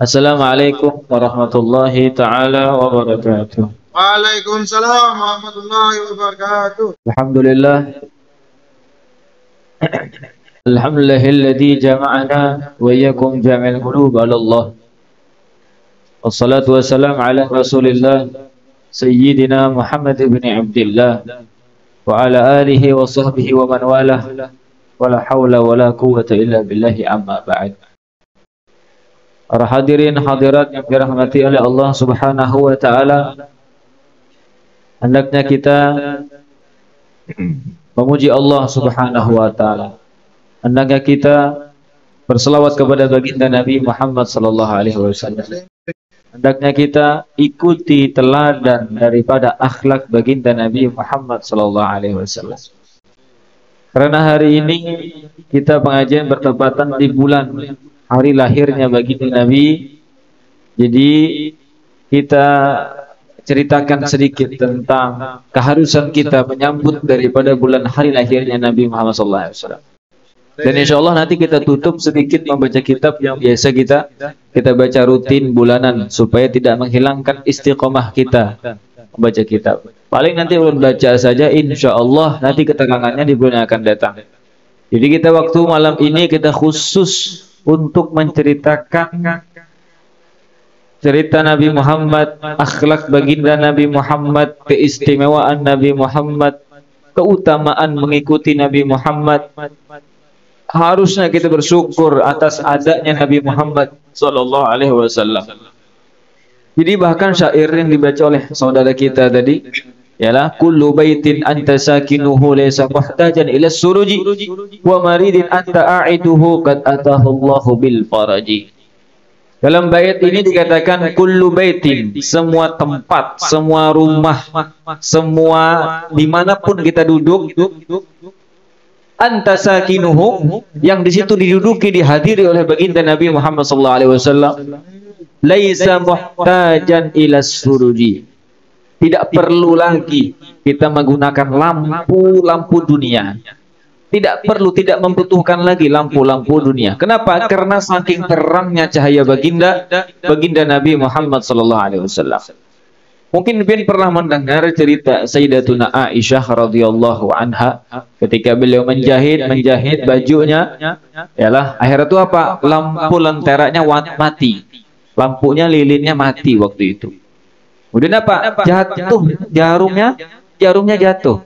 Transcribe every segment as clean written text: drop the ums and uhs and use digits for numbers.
Assalamualaikum warahmatullahi taala wabarakatuh. Waalaikumsalam warahmatullahi wabarakatuh. Alhamdulillah, alhamdulillahilladzi jama'ana wa iyyakum jami'al qulub 'ala Allah. Wassalatu wassalamu ala Rasulillah Sayyidina Muhammad ibn Abdullah wa ala alihi wa sahbihi wa man walah. Wala haula wala quwwata illa billahi, amma ba'd. Para hadirin hadirat yang dirahmati oleh Allah Subhanahu wa taala, hendaknya kita memuji Allah Subhanahu wa taala. Hendaknya kita berselawat kepada baginda Nabi Muhammad sallallahu alaihi wasallam. Hendaknya kita ikuti teladan daripada akhlak baginda Nabi Muhammad sallallahu alaihi wasallam. Karena hari ini kita pengajian bertepatan di bulan hari lahirnya baginda Nabi. Jadi kita ceritakan sedikit tentang keharusan kita menyambut daripada bulan hari lahirnya Nabi Muhammad SAW. Dan insya Allah nanti kita tutup sedikit membaca kitab yang biasa kita baca rutin bulanan supaya tidak menghilangkan istiqomah kita membaca kitab. Paling nanti belum baca saja, insya Allah nanti keterangannya di bulan yang akan datang. Jadi kita waktu malam ini kita khusus untuk menceritakan cerita Nabi Muhammad, akhlak baginda Nabi Muhammad, keistimewaan Nabi Muhammad, keutamaan mengikuti Nabi Muhammad. Harusnya kita bersyukur atas adanya Nabi Muhammad sallallahu alaihi wasallam. Jadi bahkan syair yang dibaca oleh saudara kita tadi ialah kullu baitin anta sakinuhu laysa muhtajan ila suruji wa maridin anta a'iduhu qad atahu Allahu bil faraji. Dalam bait ini dikatakan kullu baitin, semua tempat, semua rumah, semua dimanapun kita duduk, anta sakinuhu, yang di situ diduduki dihadiri oleh baginda Nabi Muhammad sallallahu alaihi wasallam, laisa muhtajan ila suruji. Tidak perlu lagi kita menggunakan lampu dunia. Tidak perlu, tidak membutuhkan lagi lampu dunia. Kenapa? Karena saking terangnya cahaya baginda Nabi Muhammad sallallahu alaihi wasallam. Mungkin bin pernah mendengar cerita Sayyidatuna Aisyah radhiyallahu anha ketika beliau menjahit bajunya, ialah akhirnya itu apa? Lampu lenteranya mati. Lampunya lilinnya mati waktu itu. Kemudian apa? Jatuh jarumnya jatuh.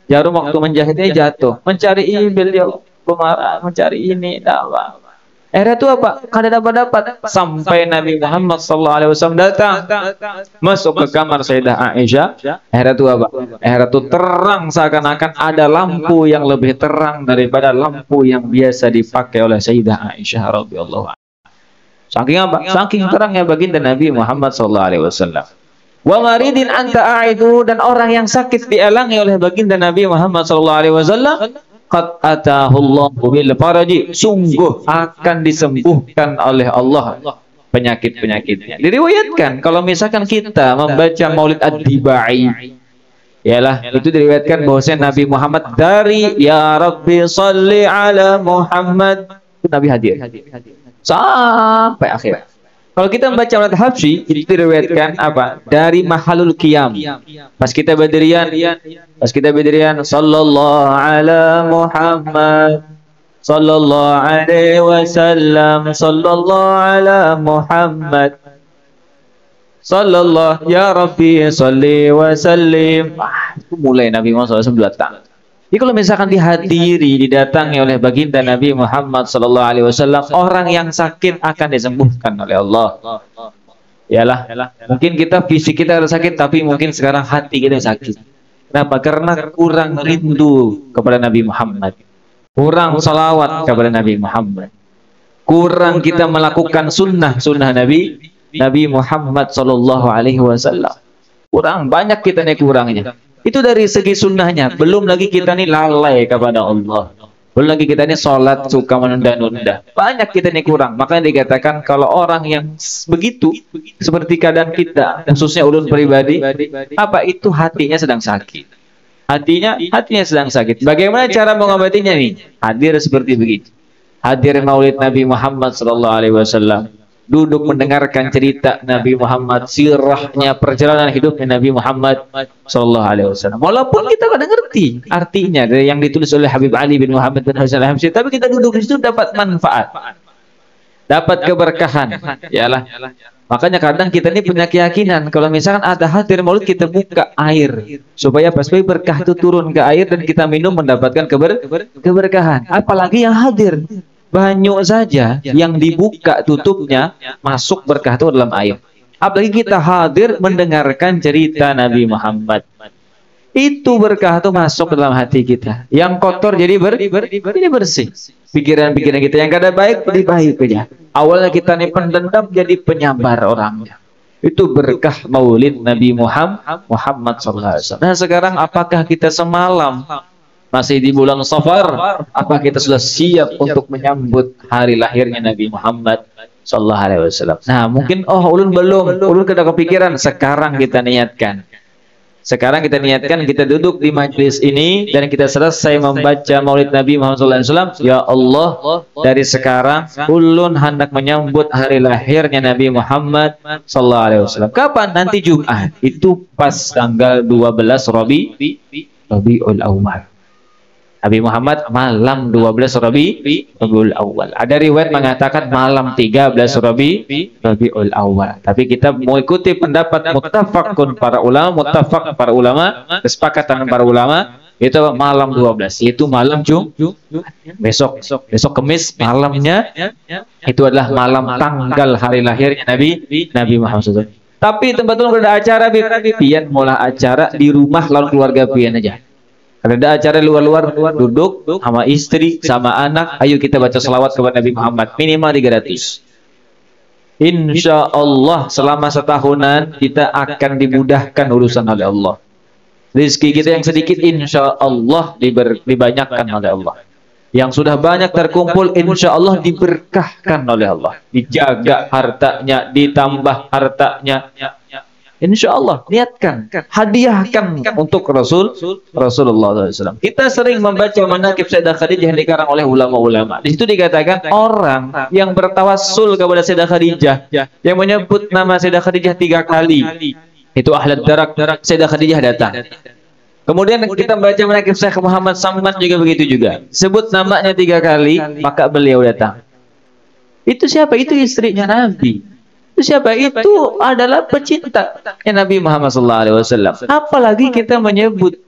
Jarum waktu menjahitnya jatuh. Mencari beliau pemarah, mencari ini, dakwah. Akhirnya itu apa? Kada dapat sampai Nabi Muhammad SAW datang, masuk ke kamar Sayyidah Aisyah. Akhirnya itu apa? Akhirnya itu terang, seakan-akan ada lampu yang lebih terang daripada lampu yang biasa dipakai oleh Sayyidah Aisyah radhiyallahu anha. Saking apa? Saking terangnya baginda Nabi Muhammad SAW. Wa maridin anta a'idu, dan orang yang sakit dielangi oleh baginda Nabi Muhammad SAW. Qad atahullahu bil faraji, sungguh akan disembuhkan oleh Allah penyakit-penyakitnya. Diriwayatkan kalau misalkan kita membaca Maulid Ad-Dibai, ialah itu diriwayatkan bahwasanya Nabi Muhammad dari ya Rabbi sholli ala Muhammad, Nabi hadir sampai akhir. Kalau kita membaca Maulid Habsyi, itu diriwayatkan apa? Dari mahalul qiyam. Pas kita berdirian sallallahu ala Muhammad sallallahu alaihi wasallam sallallahu ala Muhammad sallallahu ya Rabbi sholli wa sallim. Itu mulai Nabi Muhammad SAW datang. Jadi kalau misalkan didatangi oleh baginda Nabi Muhammad sallallahu alaihi wasallam, orang yang sakit akan disembuhkan oleh Allah. Yalah, mungkin fisik kita ada sakit, tapi mungkin sekarang hati kita sakit. Kenapa? Karena kurang rindu kepada Nabi Muhammad, kurang salawat kepada Nabi Muhammad, kurang kita melakukan sunnah Nabi Muhammad sallallahu alaihi wasallam. Kurang banyak kita nih kurangnya. Itu dari segi sunnahnya. Belum lagi kita nih lalai kepada Allah. Belum lagi kita nih sholat suka menunda-nunda. Banyak kita nih kurang. Makanya dikatakan kalau orang yang begitu, seperti keadaan kita, khususnya ulun pribadi, apa itu hatinya sedang sakit. Hatinya sedang sakit. Bagaimana cara mengobatinya nih? Hadir seperti begitu. Hadir Maulid Nabi Muhammad sallallahu alaihi wasallam. duduk mendengarkan cerita Nabi Muhammad, sirahnya, perjalanan hidupnya Nabi Muhammad sallallahu alaihi wasallam. Walaupun kita kadang ngerti artinya dari yang ditulis oleh Habib Ali bin Muhammad bin Hasan al-Hamsi, tapi kita duduk di situ dapat manfaat, dapat keberkahan. Yalah. Makanya kadang kita ini punya keyakinan kalau misalkan ada hadir maulid, kita buka air supaya pas berkah itu turun ke air dan kita minum mendapatkan keberkahan. Apalagi yang hadir banyak saja yang dibuka tutupnya masuk berkah itu dalam air. Apalagi kita hadir mendengarkan cerita Nabi Muhammad, itu berkah itu masuk dalam hati kita. Yang kotor jadi bersih. Pikiran-pikiran kita yang kada baik jadi baik aja. Awalnya kita nih pendendam jadi penyabar orangnya. Itu berkah maulid Nabi Muhammad SAW. Nah sekarang apakah kita semalam masih di bulan Safar, apa kita sudah siap untuk menyambut hari lahirnya Nabi Muhammad sallallahu alaihi wasallam? Nah, mungkin ulun belum, ulun kada kepikiran. Sekarang kita niatkan. Sekarang kita niatkan, kita duduk di majelis ini dan kita selesai membaca Maulid Nabi Muhammad sallallahu alaihi wasallam. Ya Allah, dari sekarang ulun hendak menyambut hari lahirnya Nabi Muhammad sallallahu alaihi wasallam. Kapan? Nanti Jumat. Itu pas tanggal 12 Rabiul Awal. Nabi Muhammad malam 12 Rabiul Awal. Ada riwayat mengatakan malam 13 Rabiul Awal. Tapi kita mau ikuti pendapat muttafaqun para ulama, kesepakatan para ulama, itu malam 12. Itu malam besok Kamis malamnya itu adalah malam tanggal hari lahirnya Nabi Muhammad SAW. Tapi tempat itu ada acara pian mulai acara di rumah lawan keluarga pian aja. Ada acara luar-luar, duduk sama istri, sama anak, ayo kita baca selawat kepada Nabi Muhammad, minimal 300. Insya Allah selama setahunan kita akan dimudahkan urusan oleh Allah. Rizki kita yang sedikit insya Allah dibanyakan oleh Allah. Yang sudah banyak terkumpul insya Allah diberkahkan oleh Allah. Dijaga hartanya, ditambah hartanya. Insya Allah, niatkan, hadiahkan untuk Rasulullah SAW. Kita sering membaca manaqib Sayyidah Khadijah yang dikarang oleh ulama-ulama. Di situ dikatakan orang yang bertawassul kepada Sayyidah Khadijah, yang menyebut nama Sayyidah Khadijah 3 kali, itu ahlat darak Sayyidah Khadijah datang. Kemudian kita membaca manaqib Syekh Muhammad Samman juga begitu juga. Sebut namanya 3 kali, maka beliau datang. Itu siapa? Itu istrinya Nabi. Siapa? Itu adalah pecinta Nabi Muhammad SAW. Apalagi kita menyebut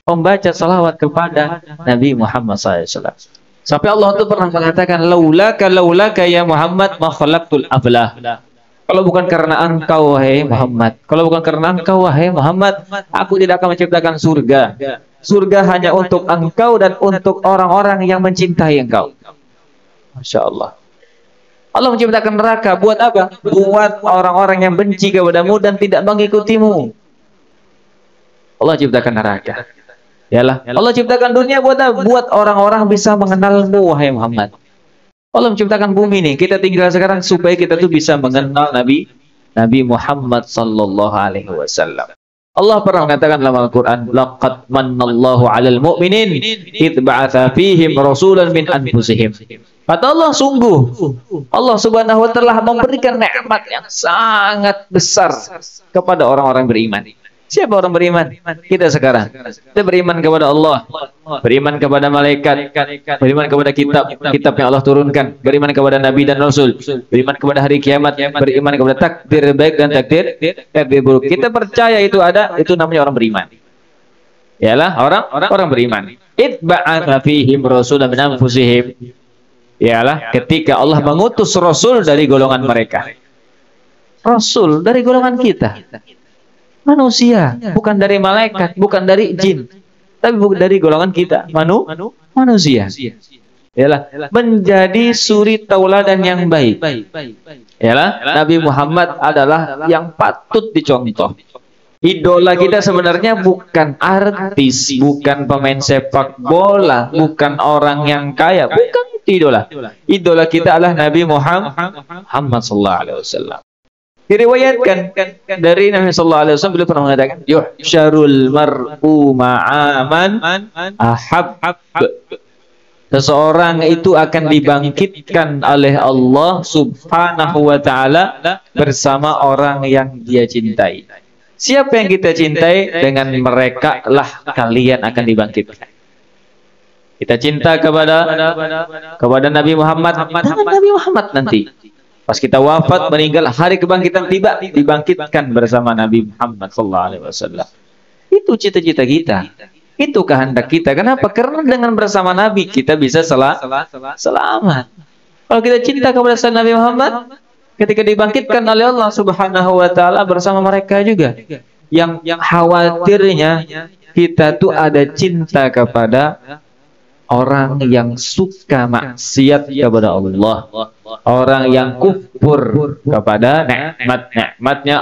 membaca salawat kepada Nabi Muhammad SAW. Sampai Allah itu pernah mengatakan, laulaka ya Muhammad ma khalaqtul aflah. Kalau bukan karena engkau wahai Muhammad, kalau bukan karena engkau wahai Muhammad, aku tidak akan menciptakan surga. Surga hanya untuk engkau dan untuk orang-orang yang mencintai engkau. Masya Allah. Allah menciptakan neraka buat apa? Buat orang-orang yang benci kepadamu dan tidak mengikutimu. Allah ciptakan neraka. Yalah. Allah ciptakan dunia buat apa? Buat orang-orang bisa mengenalmu wahai Muhammad. Allah menciptakan bumi ini. Kita tinggal sekarang supaya kita tuh bisa mengenal Nabi Muhammad sallallahu alaihi wasallam. Allah pernah mengatakan dalam Al-Quran, laqad mannallahu 'alal mu'minin id ba'atha fihim rasulan min anfusihim. Kata Allah, sungguh Allah Subhanahu wa taala memberikan nikmat yang sangat besar kepada orang-orang beriman. Siapa orang beriman? Kita sekarang. Kita beriman kepada Allah, beriman kepada malaikat, beriman kepada kitab yang Allah turunkan, beriman kepada nabi dan rasul, beriman kepada hari kiamat, beriman kepada takdir baik dan takdir buruk. Kita percaya itu ada, itu namanya orang beriman. Yalah, orang beriman. Itba'atha fihim rasulan min anfusihim. Yalah, ketika Allah mengutus rasul dari golongan mereka. Rasul dari golongan kita. Manusia, bukan dari malaikat, bukan dari jin, tapi dari golongan kita, manusia. Yalah, menjadi suri tauladan yang baik. Yalah, Nabi Muhammad adalah yang patut dicontoh. Idola kita sebenarnya bukan artis, bukan pemain sepak bola, bukan orang yang kaya, bukan itu idola. Idola kita adalah Nabi Muhammad sallallahu alaihi wasallam. Diriwayatkan dari Nabi sallallahu alaihi wasallam, beliau pernah mengatakan, yuhsyarul mar'u ma'aman ahab. seseorang itu akan dibangkitkan oleh Allah Subhanahu wa taala bersama orang yang dia cintai. Siapa yang kita cintai, dengan mereka lah kalian akan dibangkitkan. Kita cinta kepada Nabi Muhammad, dengan Nabi Muhammad nanti. Pas kita wafat, meninggal, hari kebangkitan tiba, dibangkitkan bersama Nabi Muhammad SAW. Itu cita-cita kita. Itu kehendak kita. Kenapa? Karena dengan bersama Nabi kita bisa selamat. Kalau kita cinta kepada Nabi Muhammad, ketika dibangkitkan oleh Allah Subhanahu wa taala bersama mereka juga. Yang khawatirnya kita tuh ada cinta kepada orang yang suka maksiat kepada Allah, orang yang kufur kepada nikmat-nikmatnya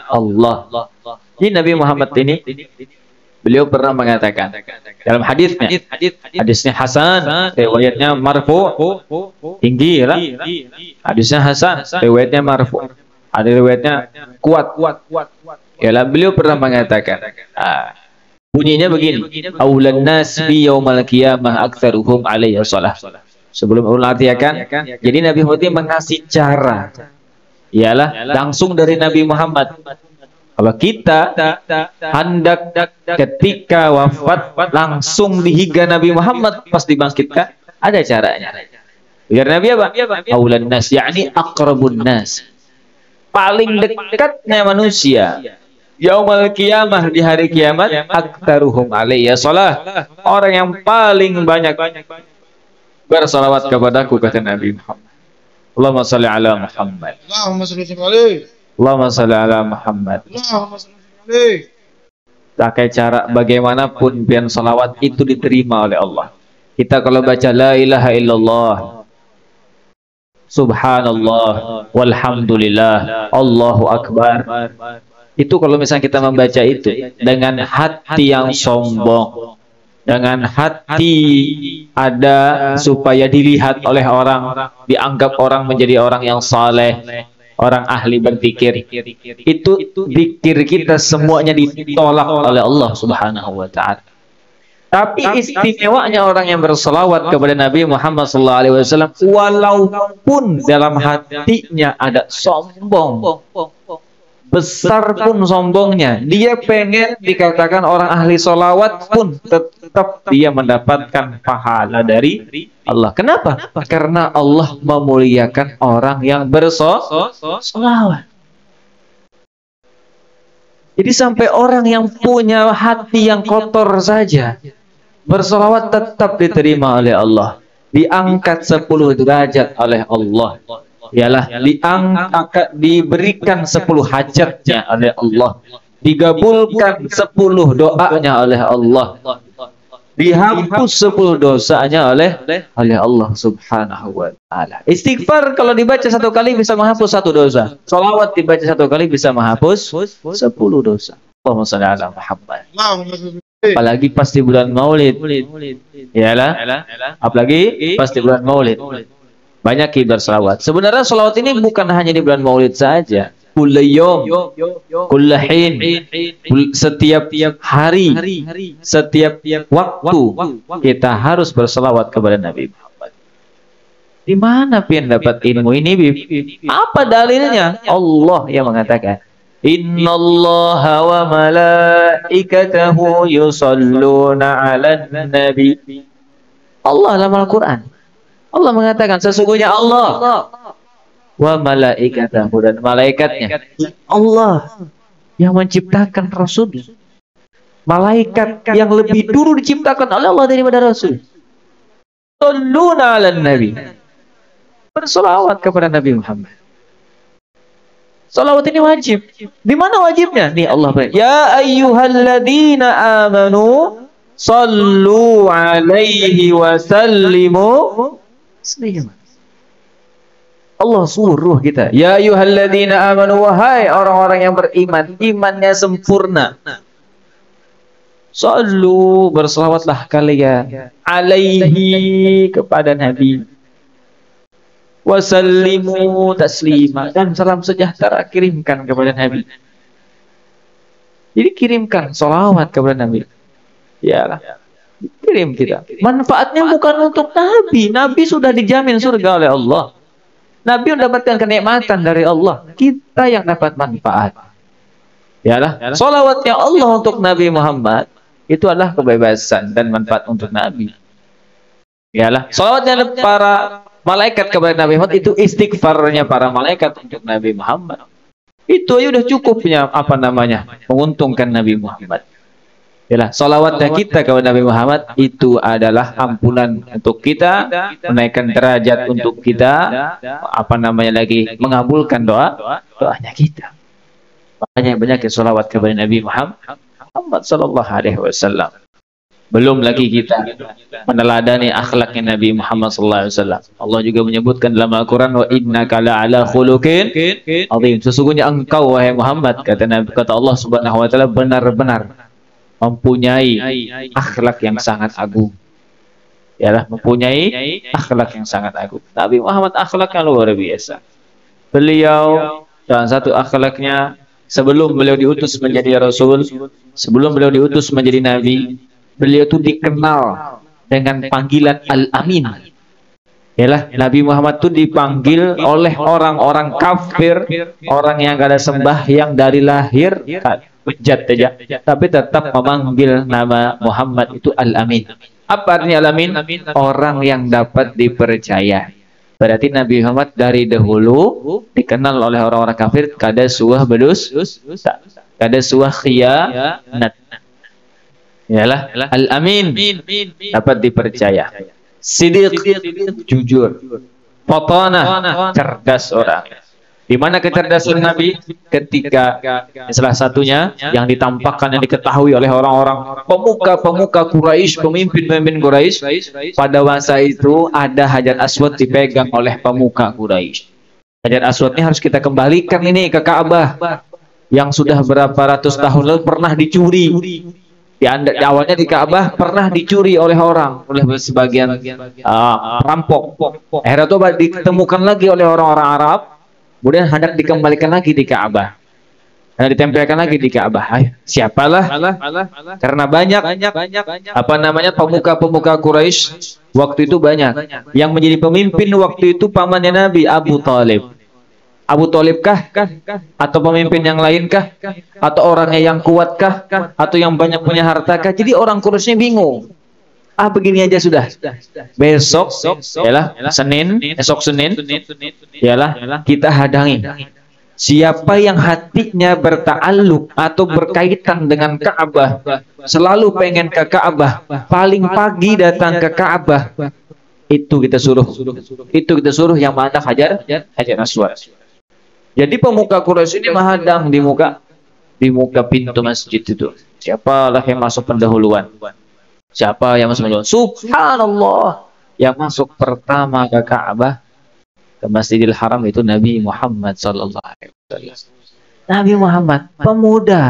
Allah. Jadi Nabi Muhammad ini, beliau pernah mengatakan dalam hadisnya Hasan, riwayatnya marfu, tinggi lah. Hadisnya Hasan, riwayatnya marfu. Ada riwayatnya kuat. Yalah, beliau pernah mengatakan, bunyinya begini, aulan nas bi yaumal qiyamah aktsaruhum alayya shalah. Sebelum ulun artikan, jadi Nabi Muhammad mengasih cara. Ialah langsung dari Nabi Muhammad. Kalau kita hendak ketika wafat langsung dihiga Nabi Muhammad pas dibangkitkan, ada caranya. Biar Nabi apa? Aulan nas, yakni aqrabun nas. Paling dekatnya manusia. Yaumal qiyamah, di hari kiamat, aktsaruhum alayya shalah. Orang yang paling banyak bersalawat kepadaku, kata Nabi Muhammad. Allahumma shalli ala Muhammad. Allahumma shalli alaihi. Allahumma shalli ala Muhammad. Pakai cara bagaimanapun biar salawat itu diterima oleh Allah. Kita kalau baca la ilaha illallah, subhanallah, walhamdulillah, Allahu akbar. Itu kalau misalnya kita membaca itu dengan hati yang sombong, dengan hati ada supaya dilihat oleh orang, dianggap orang menjadi orang yang saleh, orang ahli berzikir, itu zikir kita semuanya ditolak oleh Allah Subhanahu wa taala. Tapi istimewanya orang yang berselawat kepada Nabi Muhammad SAW, walaupun dalam hatinya ada sombong, besar pun sombongnya, dia pengen dikatakan orang ahli solawat pun tetap dia mendapatkan pahala dari Allah. Kenapa? Karena Allah memuliakan orang yang bersolawat. Jadi sampai orang yang punya hati yang kotor saja bersolawat tetap diterima oleh Allah, diangkat 10 derajat oleh Allah. Ialah diangkat, diberikan 10 hajatnya oleh Allah, digabulkan 10 doanya oleh Allah, dihapus 10 dosanya oleh Allah Subhanahu wa taala. Istighfar kalau dibaca 1 kali bisa menghapus 1 dosa. Shalawat dibaca 1 kali bisa menghapus 10 dosa. Allahumma shalli ala Muhammad. Apalagi pas di bulan Maulid. Iyalah, apalagi pas di bulan Maulid. Banyak berselawat. Sebenarnya selawat ini bukan hanya di bulan Maulid saja. Kulliyom, kullahin, setiap hari, setiap waktu kita harus berselawat kepada Nabi Muhammad. Di mana pian dapat ilmu ini, Bib? Apa dalilnya? Allah yang mengatakan, innallaha wa malaikatahu yusalluna 'alan nabi. Allah dalam Al-Qur'an, Allah mengatakan sesungguhnya Allah wa malaikatahu, dan malaikatnya, Allah yang menciptakan Rasul, malaikat yang lebih dulu diciptakan oleh Allah daripada Rasul. Shalluna 'alan nabi, berselawat kepada Nabi Muhammad. Salawat ini wajib. Di mana wajibnya? Nih Allah berkata, ya ayyuhalladzina amanu sallu alaihi wa sallimu taslima. Allah suruh kita, ya ayyuhalladzina amanu, wahai orang-orang yang beriman, imannya sempurna. Sallu, berselawatlah kalian alaihi, kepada Nabi, wasallimu taslima, dan salam sejahtera kirimkan kepada Nabi. Jadi kirimkan salawat kepada Nabi. Iyalah. Kirim kita. Manfaatnya bukan untuk Nabi. Nabi sudah dijamin surga oleh Allah. Nabi mendapatkan kenikmatan dari Allah. Kita yang dapat manfaat. Yalah. Salawatnya Allah untuk Nabi Muhammad itu adalah kebebasan dan manfaat untuk Nabi. Yalah. Salawatnya para malaikat kepada Nabi Muhammad itu istighfarnya para malaikat untuk Nabi Muhammad. Itu aja udah cukupnya menguntungkan Nabi Muhammad. Yalah, salawatnya kita kepada Nabi Muhammad itu adalah ampunan untuk kita, menaikkan derajat untuk kita, mengabulkan doanya kita. Makanya banyak salawat kepada Nabi Muhammad sallallahu alaihi wasallam. Belum lagi kita meneladani akhlaknya Nabi Muhammad sallallahu alaihi wasallam. Allah juga menyebutkan dalam Al-Qur'an, wa innaka la'ala khuluqin azim. Sesungguhnya engkau wahai Muhammad, kata Allah Subhanahu wa taala, benar-benar mempunyai akhlak yang sangat agung. Yalah, mempunyai akhlak yang sangat agung. Nabi Muhammad akhlaknya luar biasa. Beliau salah satu akhlaknya, sebelum beliau diutus menjadi rasul, sebelum beliau diutus menjadi nabi, beliau itu dikenal dengan panggilan Al-Amin. Yalah, Nabi Muhammad itu dipanggil oleh orang-orang kafir, orang yang gak ada sembahyang dari lahir, bejat aja, tapi tetap memanggil nama Muhammad itu Al-Amin. Apa artinya Al-Amin? Orang yang dapat dipercaya. Berarti Nabi Muhammad dari dahulu dikenal oleh orang-orang kafir kada suah bedus, kada suah khiyanat. Yalah, Al-Amin, dapat dipercaya. Sidiq, jujur. Fatanah, cerdas orang. Di mana kecerdasan Nabi? Ketika salah satunya yang ditampakkan, yang diketahui oleh orang-orang pemuka-pemuka Quraisy, pemimpin-pemimpin Quraisy, pada masa itu ada Hajar Aswad dipegang oleh pemuka Quraisy. Hajar Aswad ini harus kita kembalikan ini ke Ka'bah yang sudah berapa ratus tahun lalu pernah dicuri. Di awalnya di Ka'bah pernah dicuri oleh orang, oleh sebagian perampok. Akhirnya itu ditemukan lagi oleh orang-orang Arab. Kemudian hendak dikembalikan lagi di Ka'bah, hendak ditempelkan lagi di Ka'bah. Siapalah? Karena banyak pemuka-pemuka Quraisy waktu itu banyak. Yang menjadi pemimpin waktu itu pamannya Nabi, Abu Talib. Abu Talibkah? Atau pemimpin yang lainkah? Atau orangnya yang kuatkah? Atau yang banyak punya hartakah? Jadi orang Quraisynya bingung. Begini aja sudah. Besok, yalah, esok Senin, yalah, kita hadangi. Siapa yang hatinya berta'alluq atau berkaitan dengan Ka'bah, selalu pengen ke Ka'bah, paling pagi datang ke Ka'bah, itu kita suruh yang mana Hajar Aswad. Jadi pemuka Quraisy ini menghadang di muka pintu masjid itu. Siapalah yang masuk pendahuluan? Siapa yang masuk pendahuluan? Subhanallah, yang masuk pertama ke Ka'bah, ke Masjidil Haram itu Nabi Muhammad sallallahu alaihi wasallam. Nabi Muhammad pemuda,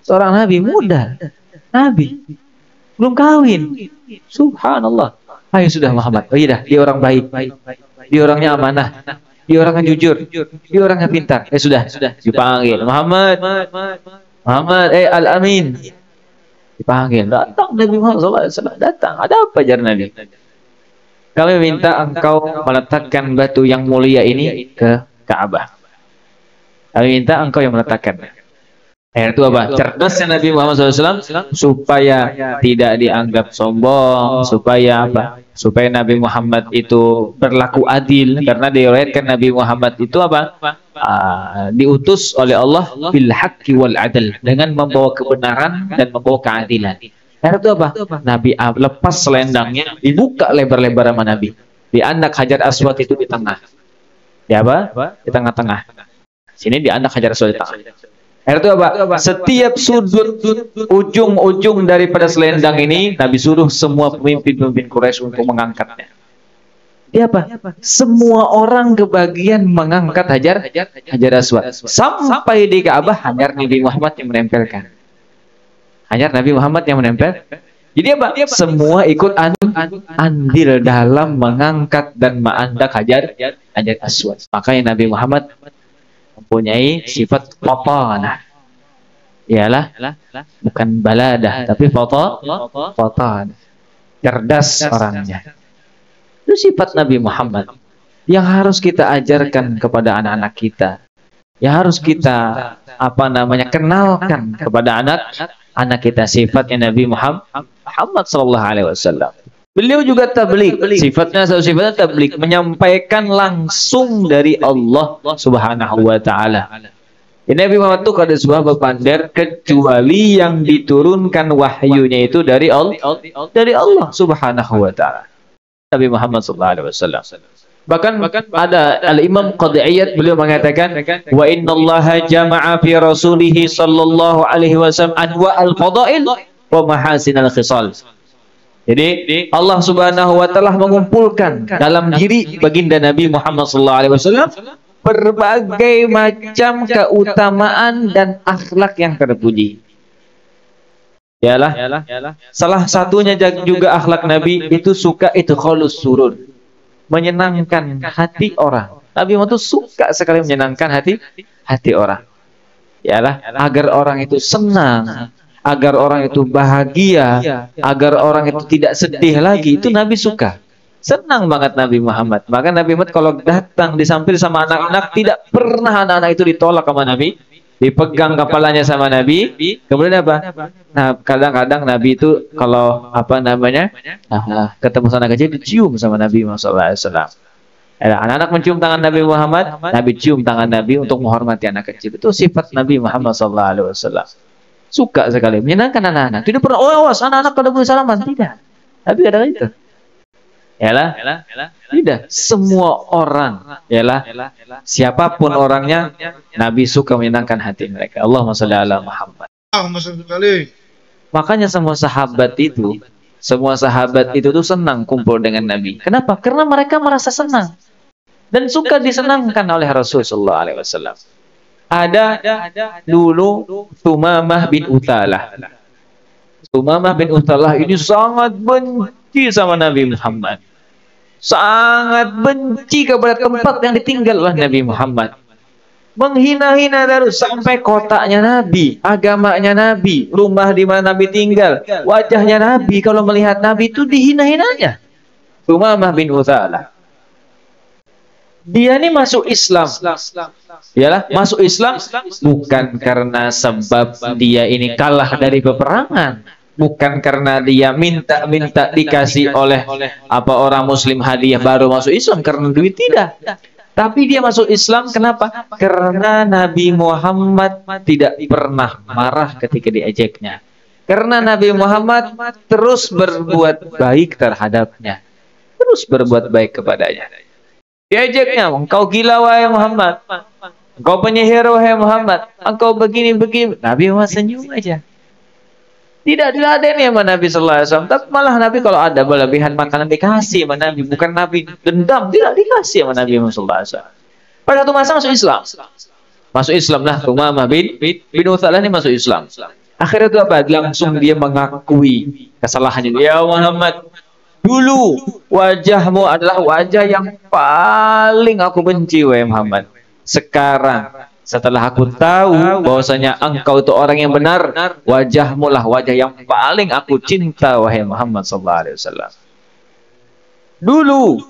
seorang nabi muda, nabi belum kawin. Subhanallah. Ayo sudah Muhammad. Oh iya dah, dia orang baik, dia orangnya amanah, dia orangnya jujur, dia orangnya pintar. Sudah dipanggil Muhammad, Al-Amin. Dipanggil, datang Nabi Muhammad SAW, datang. Ada apa jar Nabi? Kami minta engkau meletakkan batu yang mulia ini ke Ka'bah. Kami minta engkau yang meletakkan. Itu apa? Cerdasnya Nabi Muhammad SAW supaya tidak dianggap sombong, supaya apa? Supaya Nabi Muhammad itu berlaku adil, karena diriwayatkan Nabi Muhammad itu apa? Diutus oleh Allah bil haqqi wal adl, dengan membawa kebenaran dan membawa keadilan. Itu apa? Nabi lepas selendangnya, dibuka lebar-lebar sama Nabi. Di anak Hajar Aswad itu di tengah. Ya apa? Di tengah-tengah. Sini di anak Hajar Aswad di tengah. Itu apa? Setiap sudut ujung-ujung daripada selendang ini Nabi suruh semua pemimpin-pemimpin Quraisy untuk mengangkatnya. Dia apa? Semua orang kebagian mengangkat Hajar Aswad. Sampai di Ka'bah hanya Nabi Muhammad yang menempelkan. Hanya Nabi Muhammad yang menempel. Jadi apa? Semua ikut andil dalam mengangkat dan menandak Hajar Aswad. Makanya Nabi Muhammad mempunyai sifat papanah. ialah bukan baladah, tapi foto, cerdas orangnya. Itu sifat Nabi Muhammad yang harus kita ajarkan kepada anak-anak kita, yang harus kita kenalkan kepada anak kita, sifatnya Nabi Muhammad sallallahu alaihi wasallam. Beliau juga tabligh, sifatnya tabligh, menyampaikan langsung dari Allah Subhanahu wa taala. Nabi Muhammad itu kada sebuah bepander kecuali yang diturunkan wahyunya itu dari Allah Subhanahu wa taala. Nabi Muhammad sallallahu alaihi wasallam. Bahkan ada Al-Imam Qadhi Iyad, beliau mengatakan wa innallaha jama'a fi rasulih sallallahu alaihi wasallam anwa al-fadail wa mahasinal khisal. Jadi Allah Subhanahu wa taala mengumpulkan dalam diri baginda Nabi Muhammad sallallahu alaihi wasallam berbagai macam keutamaan dan akhlak yang terpuji. Yalah. Salah satunya juga akhlak Nabi itu suka idkhalus surur, menyenangkan hati orang. Nabi Muhammad itu suka sekali menyenangkan hati orang. Yalah, agar orang itu senang, agar orang itu bahagia, agar orang itu tidak sedih lagi, itu Nabi suka. Senang banget Nabi Muhammad. Maka Nabi Muhammad kalau datang disampir sama anak-anak, tidak pernah anak-anak itu ditolak sama Nabi, dipegang kepalanya sama Nabi. Kemudian apa? Nah, kadang-kadang Nabi itu kalau ketemu anak kecil dicium sama Nabi Muhammad SAW. Anak-anak mencium tangan Nabi Muhammad, Nabi cium tangan Nabi untuk menghormati anak kecil. Itu sifat Nabi Muhammad SAW. Suka sekali menyenangkan anak-anak. Tidak pernah awas anak-anak kalau boleh salaman, tidak. Tapi ada itu. Tidak. Semua orang, siapapun orangnya, Nabi suka menyenangkan hati mereka. Allahumma shalli ala Muhammad. Makanya semua sahabat itu tuh senang kumpul dengan Nabi. Kenapa? Karena mereka merasa senang dan suka disenangkan oleh Rasulullah SAW. Ada dulu Thumamah bin Uthalah. Thumamah bin Uthalah ini sangat benci sama Nabi Muhammad. Sangat benci kepada tempat yang ditinggal oleh Nabi Muhammad. Menghina-hina terus sampai kotaknya Nabi, agamanya Nabi, rumah di mana Nabi tinggal, wajahnya Nabi, kalau melihat Nabi itu dihina-hinanya. Thumamah bin Uthalah. Dia ini masuk Islam. Masuk Islam bukan karena sebab dia ini kalah dari peperangan. Bukan karena dia minta dikasih oleh orang muslim hadiah baru masuk Islam karena duit, tidak. Tapi dia masuk Islam kenapa? Karena Nabi Muhammad tidak pernah marah ketika diajaknya. Karena Nabi Muhammad terus berbuat baik terhadapnya. Terus berbuat baik kepadanya. Diajaknya, engkau gila wahai Muhammad. Engkau penyihir wahai Muhammad. Engkau begini-begini. Nabi Muhammad senyum aja. Tidak diladeni sama Nabi sallallahu alaihi wasallam. Tapi malah Nabi kalau ada berlebihan makanan dikasih sama Nabi. Bukan Nabi dendam, tidak dikasih sama Nabi sallallahu alaihi wasallam. Pada satu masa masuk Islam. Masuk Islam lah. Thumamah bin Uthalah ini masuk Islam. Akhirnya itu apa? Langsung dia mengakui kesalahannya. Ya Muhammad, dulu wajahmu adalah wajah yang paling aku benci wahai Muhammad. Sekarang setelah aku tahu bahwasanya engkau itu orang yang benar, wajahmu lah wajah yang paling aku cinta wahai Muhammad sallallahu alaihi wasallam. Dulu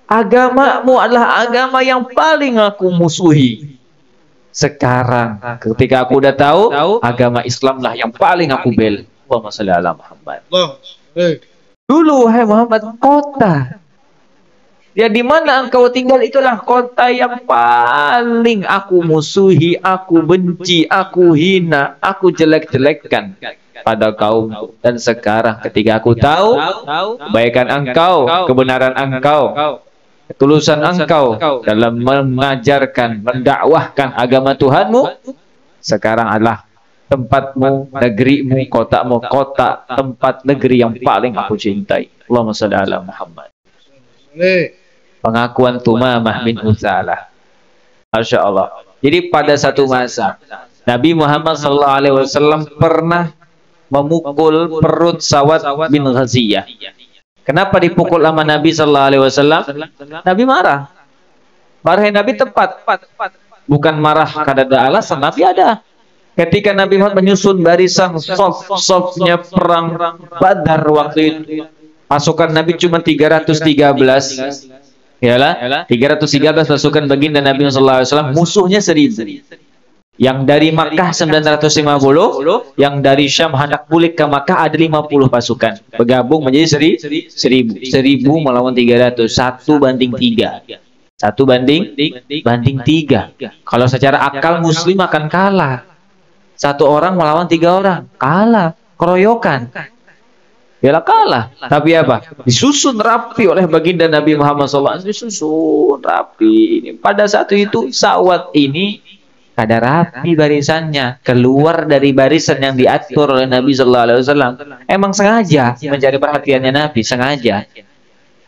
agamamu adalah agama yang paling aku musuhi. Sekarang ketika aku udah tahu, agama Islam lah yang paling aku bela. Allahumma shalli ala Muhammad. Dulu wahai Muhammad, kota ya di mana engkau tinggal itulah kota yang paling aku musuhi, aku benci, aku hina, aku jelek-jelekkan pada kaum. Dan sekarang ketika aku tahu kebaikan engkau, kebenaran engkau, ketulusan engkau dalam mengajarkan, mendakwahkan agama Tuhanmu, sekarang adalah tempatmu, negerimu, kotamu, kota, tempat, negeri yang paling aku cintai. Allahumma shalli ala Muhammad. Pengakuan Thumamah bin Uthalah. Masya Allah. Jadi pada satu masa Nabi Muhammad SAW pernah memukul perut Sawad bin Ghaziyah. Kenapa dipukul sama Nabi SAW? Nabi marah. Marah Nabi tepat. Bukan marah karena ada alasan. Nabi ada. Ketika Nabi Muhammad menyusun barisan soft-softnya perang Badar waktu itu, pasukan Nabi cuma 313. Yalah, 313 pasukan baginda Nabi SAW, musuhnya 1000. Yang dari Makkah 950, yang dari Syam hendak balik ke Makkah ada 50 pasukan. Bergabung menjadi 1000. 1000 melawan 300, 1:3. 1:3. Kalau secara akal Muslim akan kalah. 1 orang melawan 3 orang, kalah, keroyokan. Yalah kalah. Tapi apa? Disusun rapi oleh baginda Nabi Muhammad SAW. Disusun rapi. Pada saat itu Sawat ini ada rapi barisannya, keluar dari barisan yang diatur oleh Nabi SAW. Emang sengaja mencari perhatiannya Nabi, sengaja.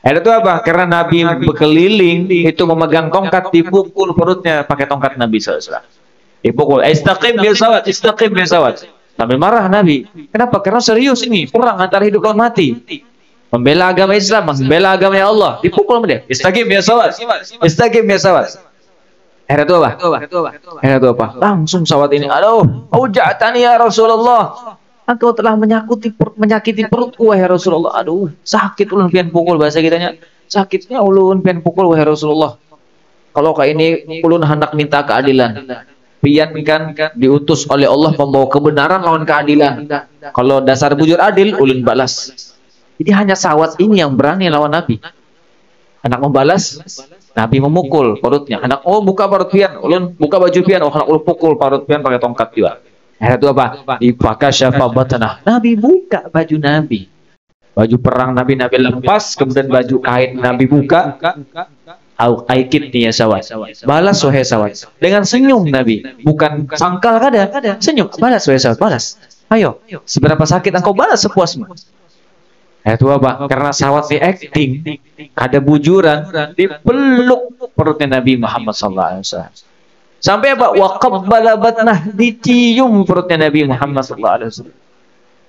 Itu apa? Karena Nabi berkeliling itu memegang tongkat, dipukul perutnya pakai tongkat Nabi SAW. Dipukul, istaqim bil Sawat, istaqim bil Sawat. Sambil marah Nabi. Kenapa? Karena serius ini, perang antara hidup dan mati. Membela agama Islam, membela agama Allah. Dipukul sama dia. Istaqim bil Sawat, istaqim bil Sawat. Itu apa? Langsung Sawat ini, aduh, auja'tani ya Rasulullah. Engkau telah menyakiti perutku wahai Rasulullah. Aduh, sakit ulun pian pukul, bahasa kitanya. Sakitnya ulun pian pukul wahai Rasulullah. Kalau kayak ini ulun hendak minta keadilan. Pian kan diutus oleh Allah membawa kebenaran lawan keadilan. Kalau dasar bujur adil, ulun balas. Jadi hanya Sawat ini yang berani lawan Nabi. Hendak membalas, Nabi memukul perutnya. Hendak buka parut pian, ulun buka baju pian, hendak ulun pukul parut pian pakai tongkat juga. Itu apa? Dipakai syafa batanah. Nabi buka baju Nabi. Baju perang Nabi lepas, kemudian baju kain Nabi buka. Aikit nih ya Sawat. Balas wahai Sawat. Dengan senyum Nabi. Bukan sangkal kada. Senyum. Balas wahai Sawat. Balas. Ayo. Seberapa sakit engkau balas sepuasmu. Itu apa? Karena Sawat di acting. Ada bujuran. Dipeluk perutnya Nabi Muhammad SAW. Sampai apa? Wa qabbala batnah, dicium perutnya Nabi Muhammad SAW.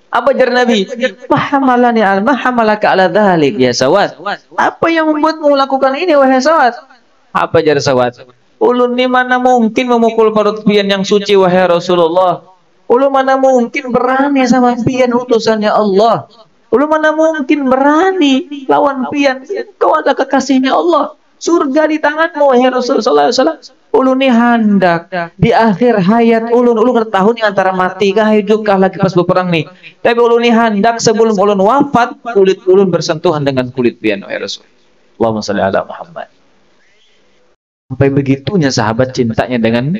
Apa jar Nabi? Mahamalaka ala dhalik ya Sawat. Apa yang membuatmu melakukan ini wahai Sawat? Apa jar Sawat? Ulun ni mana mungkin memukul perut pian yang suci wahai Rasulullah. Ulun mana mungkin berani sama pian utusannya Allah. Ulun mana mungkin berani lawan pian. Kau adalah kekasihnya Allah. Surga di tanganmu wahai Rasulullah SAW. Ulun ni hendak di akhir hayat ulun ketahui antara mati kah hidup kah lagi pas berperang nih. Tapi ulun ni hendak sebelum ulun wafat kulit ulun bersentuhan dengan kulit pian wahai Rasul. Allahumma shalli ala Muhammad. Sampai begitunya sahabat cintanya dengan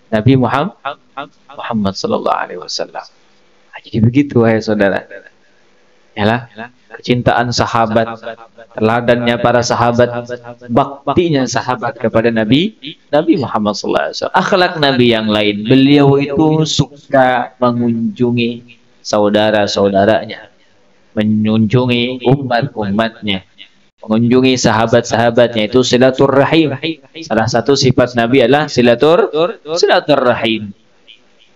Nabi Muhammad sallallahu alaihi wasallam. Jadi begitu wahai saudara. Yalah, kecintaan sahabat, teladannya para sahabat, baktinya sahabat kepada Nabi Muhammad SAW. Akhlak Nabi yang lain, beliau itu suka mengunjungi saudara-saudaranya, mengunjungi umat-umatnya, mengunjungi sahabat-sahabatnya, itu silaturrahim. Salah satu sifat Nabi adalah silaturrahim.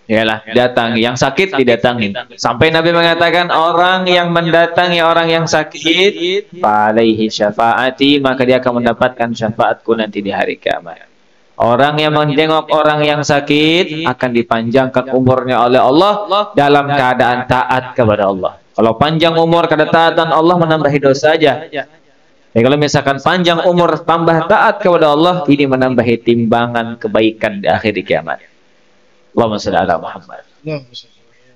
Yalah, datang yang sakit didatangin. Sampai Nabi mengatakan orang yang mendatangi orang yang sakit, alaihi syafaati, maka dia akan mendapatkan syafaatku nanti di hari kiamat. Orang yang menjenguk orang yang sakit akan dipanjangkan umurnya oleh Allah dalam keadaan taat kepada Allah. Kalau panjang umur ketaatan Allah menambahi dosa saja. Kalau misalkan panjang umur tambah taat kepada Allah, ini menambahi timbangan kebaikan di akhir kiamat. Allahumma shalli ala Muhammad.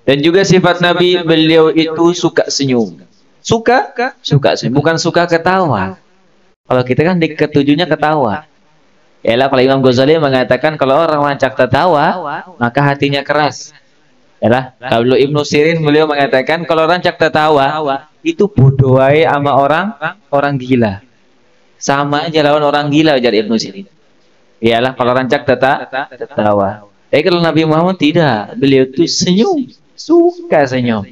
Dan juga sifat Nabi, beliau itu suka senyum. Suka senyum, bukan suka ketawa. Kalau kita kan di ketujuhnya ketawa. Yalah, kalau Imam Ghazali mengatakan kalau orang rancak tertawa, maka hatinya keras. Yalah, kalau Ibnu Sirin beliau mengatakan kalau rancak tertawa itu bodoh wae sama orang gila. Sama aja lawan orang gila, ujar Ibnu Sirin. Yalah, kalau rancak tertawa. Tapi kalau Nabi Muhammad tidak, beliau itu senyum, suka senyum.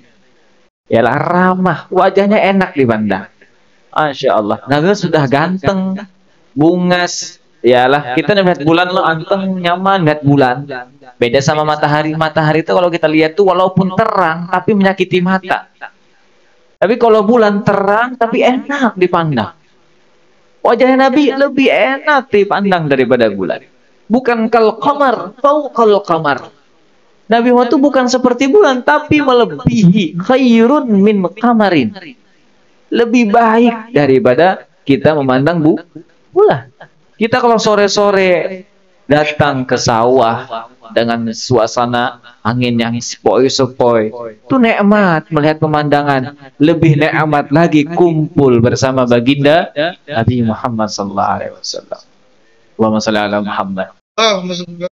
Yalah, ramah, wajahnya enak dipandang. Masya Allah, Nabi sudah ganteng, bungas. Yalah, kita melihat bulan lo anteng, nyaman lihat bulan. Beda sama matahari. Matahari itu kalau kita lihat tuh walaupun terang, tapi menyakiti mata. Tapi kalau bulan terang, tapi enak dipandang. Wajahnya Nabi lebih enak dipandang daripada bulan. Bukan kal qamar, fauqal qamar. Nabi Muhammad itu bukan seperti bulan, tapi melebihi, khairun min qamarin. Lebih baik daripada kita memandang bulan. Kita kalau sore-sore datang ke sawah dengan suasana angin yang sepoi-sepoi, itu nikmat melihat pemandangan. Lebih nikmat lagi kumpul bersama baginda Nabi Muhammad SAW. Allahumma shalli ala Muhammad.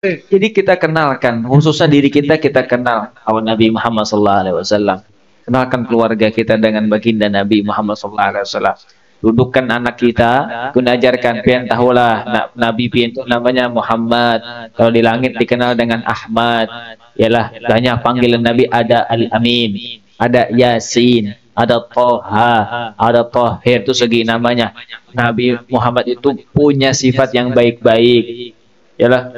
Jadi kita kenalkan, khususnya diri kita kenal awal Nabi Muhammad SAW. Kenalkan keluarga kita dengan baginda Nabi Muhammad SAW. Dudukkan anak kita, kun ajarkan pian tahulah Nabi pian itu namanya Muhammad. Kalau di langit dikenal dengan Ahmad. Yalah, banyak panggilan Nabi, ada Al-Amin, ada Yasin, ada Toha, ada Tohir, itu segi namanya. Nabi Muhammad itu punya sifat yang baik-baik. Yalah.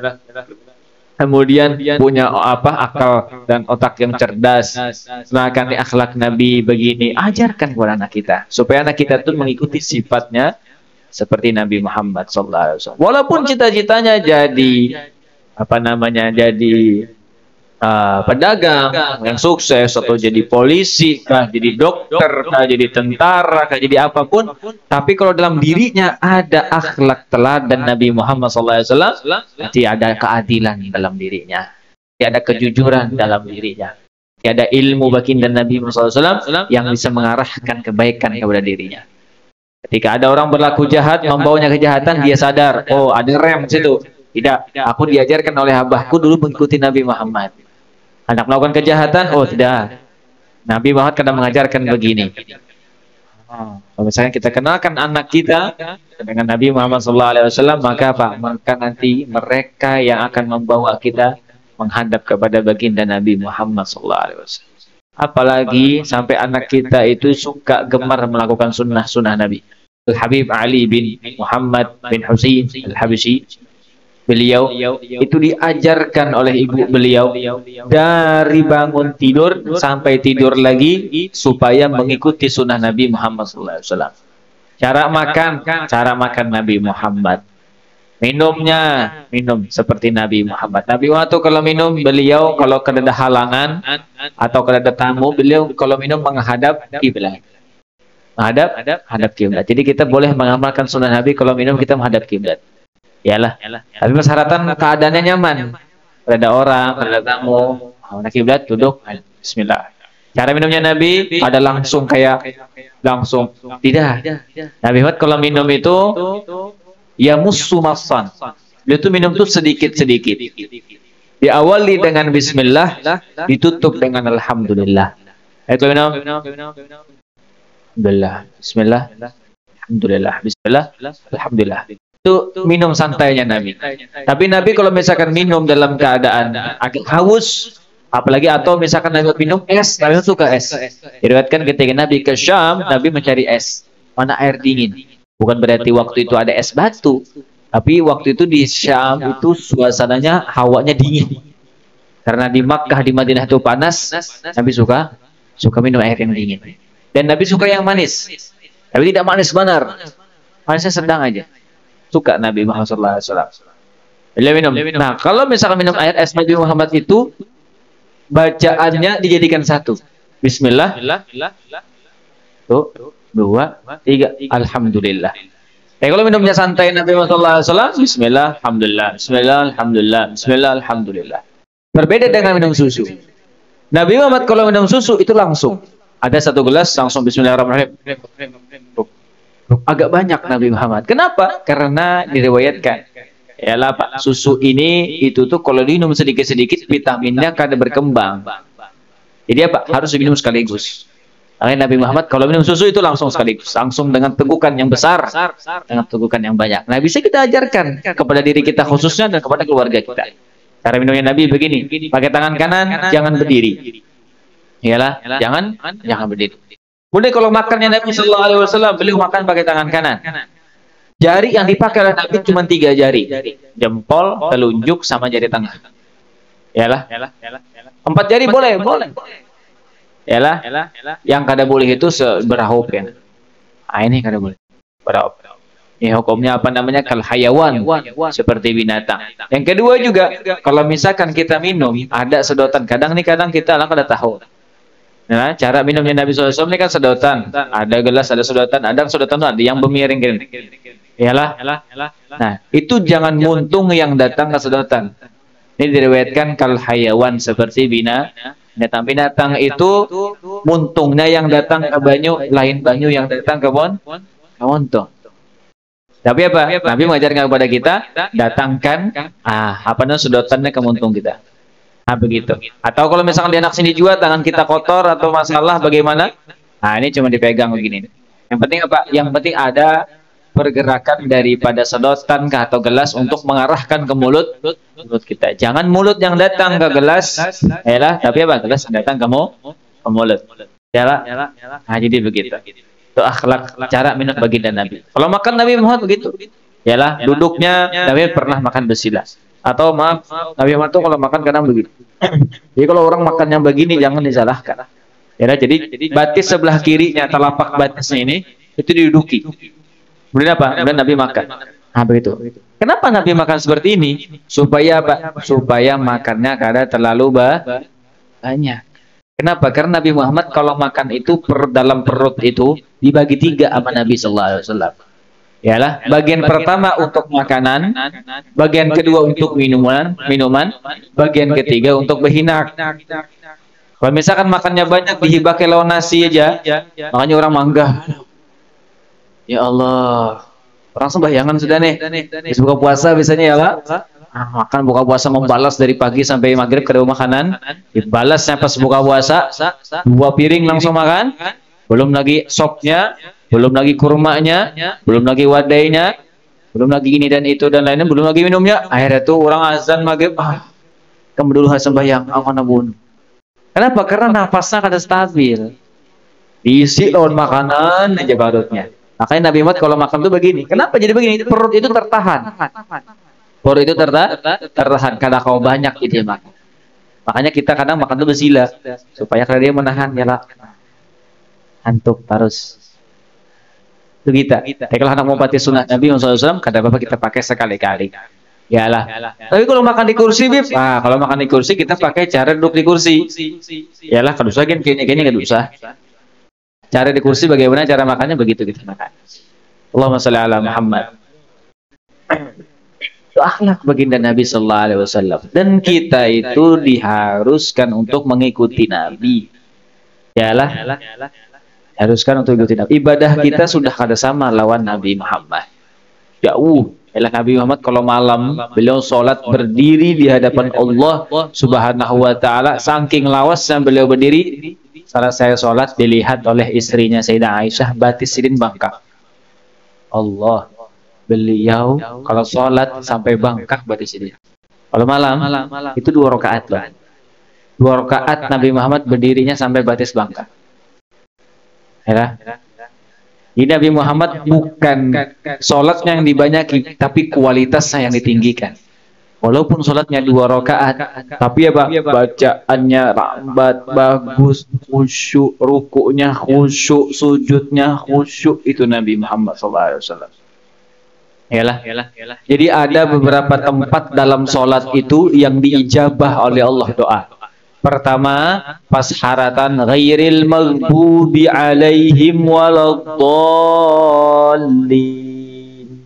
Kemudian punya akal dan otak yang cerdas. Kenalkan akhlak Nabi begini, ajarkan kepada anak kita supaya anak kita tuh mengikuti sifatnya seperti Nabi Muhammad SAW. Walaupun cita-citanya jadi jadi pedagang yang sukses, atau jadi polisi, kah jadi dokter, kah jadi tentara, kah jadi apapun, tapi kalau dalam dirinya ada akhlak teladan Nabi Muhammad SAW, nanti ada keadilan dalam dirinya, nanti ada kejujuran dalam dirinya, nanti ada ilmu baginda Nabi Muhammad SAW yang bisa mengarahkan kebaikan kepada dirinya. Ketika ada orang berlaku jahat, membawanya kejahatan, dia sadar, oh ada rem situ. Tidak, aku diajarkan oleh abahku dulu mengikuti Nabi Muhammad. Anak melakukan kejahatan, oh tidak. Nabi Muhammad kadang mengajarkan begini. Kalau misalnya kita kenalkan anak kita dengan Nabi Muhammad SAW, maka apa? Maka nanti mereka yang akan membawa kita menghadap kepada baginda Nabi Muhammad SAW. Apalagi sampai anak kita itu suka gemar melakukan sunnah-sunnah Nabi. Al-Habib Ali bin Muhammad bin Husain Al-Habsyi, beliau itu diajarkan oleh ibu beliau dari bangun tidur sampai tidur lagi supaya mengikuti sunnah Nabi Muhammad SAW. Cara makan Nabi Muhammad. Minum seperti Nabi Muhammad. Nabi Muhammad kalau minum, beliau kalau ada halangan atau ada tamu, beliau kalau minum menghadap kiblat. Menghadap kiblat. Jadi kita boleh mengamalkan sunnah Nabi, kalau minum kita menghadap kiblat. Yalah. Tapi persyaratan keadaannya nyaman. Ada orang, ada tamu, menghadap kiblat, duduk, bismillah. Cara minumnya Nabi ada langsung langsung. Tidak. Nabi Muhammad kalau minum itu ya musu masan. Dia tuh minum tuh sedikit-sedikit. Diawali dengan bismillah, ditutup dengan alhamdulillah. Ayo minum. Alhamdulillah. Bismillah. Alhamdulillah. Bismillah. Alhamdulillah. Itu minum santainya Nabi. Tapi Nabi kalau misalkan minum dalam keadaan agak haus, apalagi atau misalkan Nabi minum es, Nabi suka es. Diriwayatkan ketika Nabi ke Syam, Nabi mencari es. Mana air dingin? Bukan berarti waktu itu ada es batu, tapi waktu itu di Syam itu suasananya, hawanya dingin. Karena di Makkah, di Madinah itu panas, Nabi suka minum air yang dingin. Dan Nabi suka yang manis, tapi tidak manis benar, manisnya sedang aja. Suka Nabi Muhammad SAW. Beliau minum. Nah, kalau misalkan minum air es Nabi Muhammad itu, bacaannya dijadikan satu. Bismillah. Tuh. 2, 3, alhamdulillah. Kalau minumnya santai Nabi Muhammad SAW, bismillah, alhamdulillah, bismillah, alhamdulillah, bismillah, alhamdulillah. Berbeda dengan minum susu. Nabi Muhammad kalau minum susu itu langsung. Ada satu gelas, langsung bismillahirrahmanirrahim. Agak banyak Nabi Muhammad. Kenapa? Karena diriwayatkan. Yalah Pak, susu ini itu tuh kalau diminum sedikit-sedikit, vitaminnya akan berkembang. Jadi apa? Harus diminum sekaligus. Nabi Muhammad kalau minum susu itu langsung sekaligus, langsung dengan tegukan yang besar, dengan tegukan yang banyak. Nah, bisa kita ajarkan kepada diri kita khususnya dan kepada keluarga kita. Cara minumnya Nabi begini, pakai tangan kanan, jangan berdiri. Iyalah, jangan berdiri. Kemudian kalau makannya Nabi Sallallahu Alaihi Wasallam, beliau makan pakai tangan kanan. Jari yang dipakai oleh Nabi cuma 3 jari, jempol, telunjuk, sama jari tengah. Iyalah, 4 jari boleh. Yalah, yang kada boleh itu berahop ya. Ini kada boleh. Berahop. Ini hukumnya apa namanya? Kal hayawan, seperti binatang. Yang kedua juga, kalau misalkan kita minum, ada sedotan. Kadang kita lah kada tahu. Nah, cara minumnya Nabi SAW ini kan sedotan. Ada gelas, ada sedotan. Ada sedotan ada yang bermiring gini. Iyalah. Nah, itu jangan muntung yang datang ke sedotan. Ini diriwayatkan kal hayawan, seperti binatang itu muntungnya yang datang ke banyu, lain banyu yang datang ke muntung. Tapi apa? Nabi mengajarkan kepada kita, datangkan apa namanya sedotannya ke muntung kita. Nah, begitu. Atau kalau misalkan di anak sini juga tangan kita kotor atau masalah bagaimana? Nah, ini cuma dipegang begini. Yang penting apa? Yang penting ada pergerakan daripada sedotan atau gelas untuk mengarahkan ke mulut kita. Jangan mulut yang datang ke gelas, tapi apa? Gelas yang datang ke mulut. Yalah. Nah, jadi begitu. Itu akhlak cara minum baginda Nabi. Kalau makan Nabi Muhammad begitu. Yalah, duduknya Nabi pernah makan bersila. Atau maaf, Nabi Muhammad itu kalau makan kadang begitu. Jadi kalau orang makan yang begini jangan disalahkan. Ya, jadi batis sebelah kirinya, telapak batisnya ini itu diduduki. Kemudian apa? Kemudian Nabi makan. Nah, begitu. Kenapa Nabi makan seperti ini? Supaya apa? Supaya makannya kada terlalu banyak. Kenapa? Karena Nabi Muhammad kalau makan itu dalam perut itu dibagi 3 sama Nabi Sallallahu Alaihi Wasallam. Yalah, bagian pertama untuk makanan, bagian kedua untuk minuman, bagian ketiga untuk berhinak. Kalau misalkan makannya banyak dihibahkan lawan nasi aja, makanya orang mangga. Ya Allah, orang sembahyangan sudah nih. Habis buka puasa biasanya ya Pak. Makan buka puasa membalas dari pagi sampai maghrib ke makanan, dibalasnya pas buka puasa 2 piring langsung makan, belum lagi sopnya, belum lagi kurmanya, belum lagi wadainya, belum lagi ini dan itu dan lainnya, belum lagi minumnya. Akhirnya tuh orang azan maghrib, kamu dulu sembahyang, aku nabun. Kenapa? Karena nafasnya kada stabil, diisi lawan makanan aja perutnya. Makanya Nabi Muhammad kalau makan tuh begini. Kenapa jadi begini? Perut itu tertahan. Perut itu tertahan. Kada kau banyak gitu ya makan. Makanya kita kadang makan tuh bersila supaya kada dia menahan ya lah. Antuk terus. Itu kita. Kalau anak mau pati sunnah Nabi SAW, kada apa-apa kita pakai sekali-kali. Yalah. Tapi kalau makan di kursi, Bib, kalau makan di kursi kita pakai cara duduk di kursi. Yalah, kada usah kayaknya kada usah. Cara di kursi bagaimana cara makannya begitu kita makan. Allahumma shalli ala Muhammad. Itu akhlak baginda Nabi sallallahu alaihi wasallam. Dan kita itu diharuskan untuk mengikuti Nabi. Yalah. Haruskan untuk ikuti Nabi. Ibadah kita sudah kada sama lawan Nabi Muhammad. Jauh. Yalah, Nabi Muhammad kalau malam beliau sholat berdiri di hadapan Allah Subhanahu wa taala, saking lawasnya beliau berdiri. Salah saya sholat dilihat oleh istrinya Sayyidah Aisyah, batis sidin bangkak. Allah, beliau kalau sholat sampai bangkak batis sidin. Kalau malam itu 2 rakaat loh. 2 rakaat Nabi Muhammad berdirinya sampai batis bangkak. Ya. Ini Nabi Muhammad bukan sholatnya yang dibanyaki, tapi kualitasnya yang ditinggikan. Walaupun sholatnya 2 rakaat, tapi apa? Bacaannya rambat, bagus, khusyuk, rukunya khusyuk, sujudnya khusyuk, itu Nabi Muhammad SAW. Yalah. Jadi ada beberapa tempat dalam sholat itu yang diijabah oleh Allah doa. Pertama, pas haratan ghairil maghdubi alaihim waladdallin.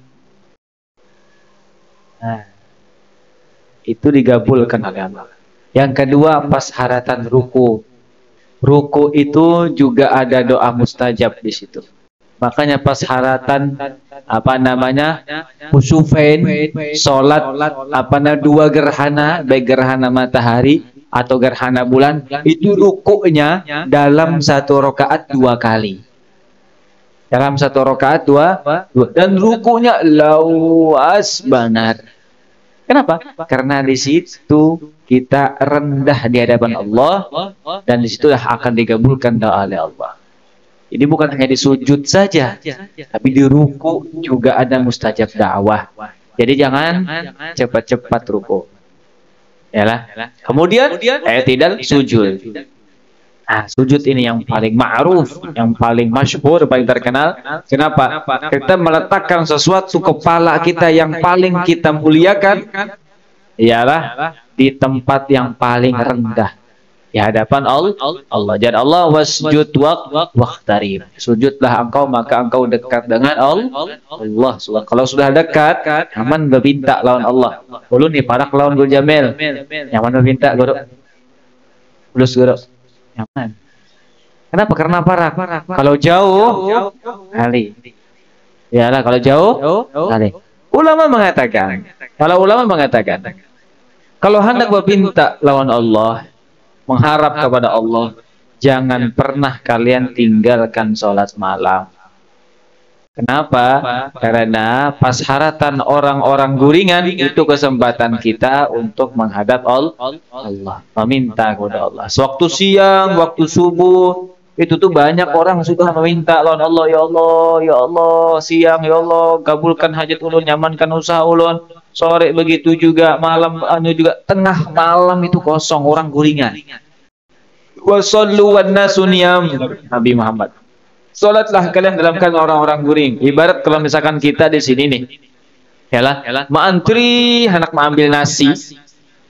Nah, itu digabulkan oleh Allah. Yang kedua, pas haratan ruku. Ruku itu juga ada doa mustajab di situ. Makanya pas haratan khusufain, sholat 2 gerhana, baik gerhana matahari atau gerhana bulan, itu rukunya dalam 1 rakaat 2 kali. Dalam 1 rakaat 2, dan rukunya luas banget. Kenapa? Karena di situ kita rendah di hadapan Allah, dan di situlah akan digabulkan doa oleh Allah. Ini bukan hanya di sujud saja, tapi di ruku juga ada mustajab dakwah. Jadi jangan cepat-cepat ruku. Yalah. Kemudian tidak sujud. Nah, sujud ini yang paling ma'ruf, yang paling masyhur, paling terkenal. Kenapa? Kita meletakkan sesuatu kepala kita yang paling kita muliakan, ialah di tempat yang paling rendah, di hadapan Allah. Jadi Allah wasjud waqtarib. Sujudlah engkau maka engkau dekat dengan Allah. Kalau sudah dekat, aman berminta lawan Allah. Ulun nih parak lawan Guru Jamil. Yang mana minta guru? Ulus guru. Nyaman. Kenapa? Karena parak. Kalau jauh, kali. Yalah kalau jauh, kali. Ulama mengatakan, kalau hendak berminta lawan Allah, mengharap kepada Allah, jangan pernah kalian tinggalkan sholat malam. Kenapa? Karena pas haratan orang-orang guringan itu kesempatan kita untuk menghadap Allah, meminta kepada Allah. Waktu siang, waktu subuh, itu tuh banyak orang sudah meminta lawan Allah, ya Allah, ya Allah, siang, ya Allah, kabulkan hajat ulun, nyamankan usaha ulun. Sore begitu juga, malam juga, tengah malam itu kosong, orang guringan. Wasallu wan nasu niyam, Nabi Muhammad. Salatlah kalian dalam keadaan orang-orang guring. Ibarat kalau misalkan kita di sini nih, yalah, ma'antri hendak mengambil nasi.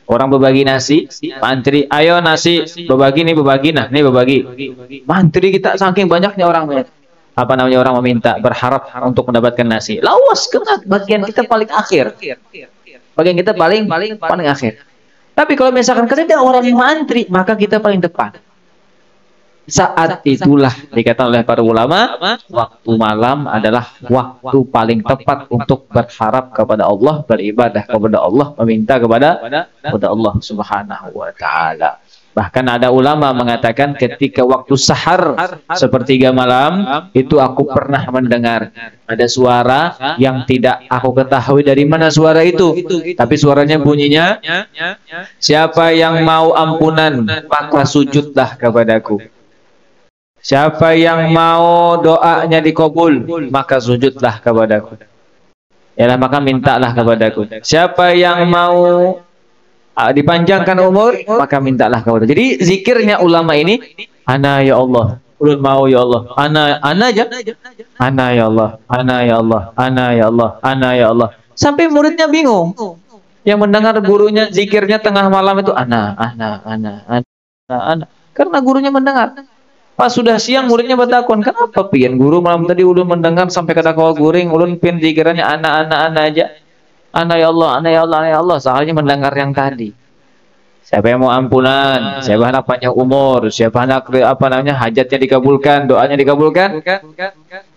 Orang berbagi nasi, ma'antri, ayo nasi, berbagi nih, berbagi, nah, nih berbagi. Ma'antri kita saking banyaknya orang, apa namanya, orang meminta, berharap untuk mendapatkan nasi. Lawas kena bagian kita paling akhir. Bagian kita paling akhir. Tapi kalau misalkan ada orang yang ma'antri, maka kita paling depan. Saat itulah dikatakan oleh para ulama, waktu malam adalah waktu paling tepat untuk berharap kepada Allah, beribadah kepada Allah, meminta kepada Allah Subhanahu wa taala. Bahkan ada ulama mengatakan ketika waktu sahar sepertiga malam itu aku pernah mendengar ada suara yang tidak aku ketahui dari mana suara itu, tapi suaranya bunyinya, siapa yang mau ampunan maka sujudlah kepadaku. Siapa yang mau doanya dikabul, maka sujudlah kepadaku. Yalah, maka mintalah kepadaku. Siapa yang mau dipanjangkan umur, maka mintalah kepadaku. Jadi zikirnya ulama ini, ana ya Allah, ulun mau ya Allah, ana aja, ana ya Allah, ana ya Allah, ana ya Allah, ana ya Allah. Sampai muridnya bingung. Yang mendengar gurunya zikirnya tengah malam itu ana. Karena gurunya mendengar. Pas sudah siang muridnya bertakun, kenapa pian guru malam tadi ulun mendengar sampai kata kau guring, ulun pian pikirannya ana aja. Ana ya Allah, ana ya Allah, ana ya Allah. Soalnya mendengar yang tadi. Siapa yang mau ampunan, siapa hendak panjang umur, siapa hendak apa namanya hajatnya dikabulkan, doanya dikabulkan.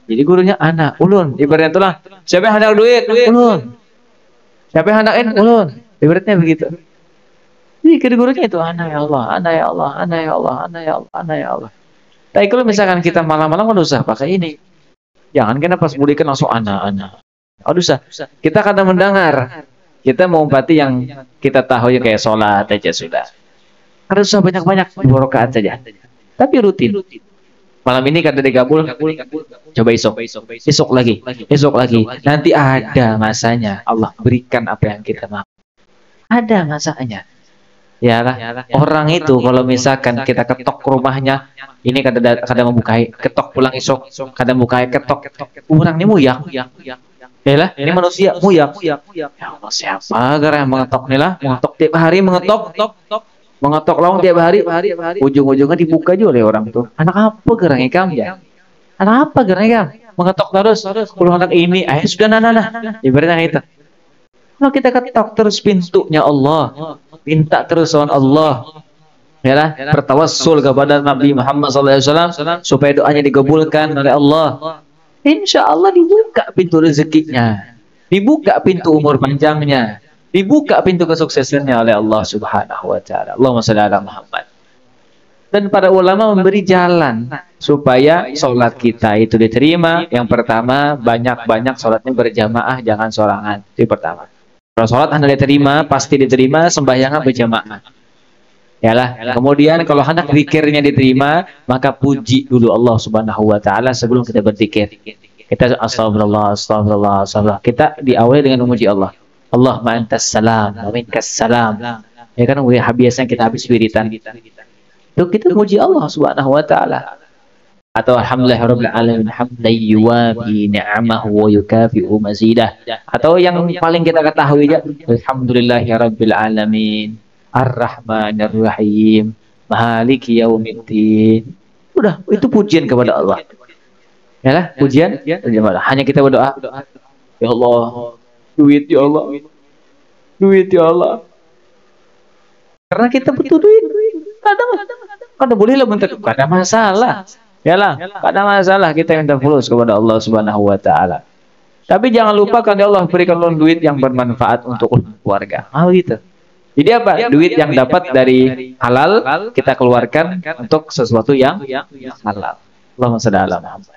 Jadi gurunya ana, ulun. Ibaratnya itulah. Siapa yang hendak duit, ulun. Siapa yang hendak ulun. Ibaratnya begitu. Jadi gurunya itu ana ya Allah, ana ya Allah, ana ya Allah, ana ya Allah, ana ya Allah. Tapi kalau misalkan kita malam-malam kan usah pakai ini. Jangan kena pas mudikan langsung ana. Aduh usah. Kita kadang mendengar. Kita mau umpati yang kita tahu ya kayak sholat aja sudah. Harus usah banyak-banyak 2 rakaat saja. Tapi rutin. Malam ini kada digabul, coba esok lagi. Nanti ada masanya Allah berikan apa yang kita mau. Ada masanya. Ya, orang itu kalau misalkan kita ketok rumahnya, ini kadang membukai ketok pulang esok, kadang membukai ketok, orang ini muyak. Yalah, ini manusia muyak. Ya Allah, siapa yang mengetok nih lah, mengetok tiap hari, mengetok lawang tiap hari, ujung-ujungnya dibuka juga oleh orang tuh. Anak apa gerang ikam ya? Anak apa gerang ikam? Mengetok terus, puluhan anak ini, sudah nana. Ibaratnya itu. Kalau kita ketok terus pintunya Allah, minta terus sama Allah, yalah, bertawassul kepada Nabi Muhammad SAW supaya doanya dikabulkan oleh Allah. Insya Allah dibuka pintu rezekinya, dibuka pintu umur panjangnya, dibuka pintu kesuksesannya oleh Allah Subhanahu Wa Taala. Allahumma shalli ala Muhammad. Dan para ulama memberi jalan supaya sholat kita itu diterima. Yang pertama, banyak-banyak sholatnya berjamaah, jangan sorangan. Itu pertama. Kalau sholat Anda diterima, pasti diterima, sembahyangnya berjamaah. Yalah. Kemudian kalau hendak zikirnya diterima, maka puji dulu Allah Subhanahu wa taala sebelum kita berzikir. Kita astagfirullah. Kita diawali dengan memuji Allah. Allahumma antas salam wa minkas salam. Ya kan biasanya kita habis wiridan. Itu kita muji Allah Subhanahu wa taala. Atau alhamdulillahirabbil alamin hamdan yuwafi ni'amahu wa yukafi'u mazidah. Atau yang paling kita ketahui aja, alhamdulillahirabbil alamin arrahmanir rahim maliki yaumiddin. Udah, itu pujian kepada Allah. Yalah, pujian. Hanya kita berdoa, ya Allah, duit ya Allah. Duit ya Allah. Karena kita butuh duit. Kadang boleh lah bentar, gak ada masalah. Yalah, gak ada masalah kita minta fulus kepada Allah Subhanahu wa taala. Tapi jangan lupa kan Allah berikan duit yang bermanfaat untuk keluarga. Gitu. Jadi apa? Duit yang dapat dari halal kita keluarkan untuk sesuatu yang halal. Allahumma shalli ala Muhammad.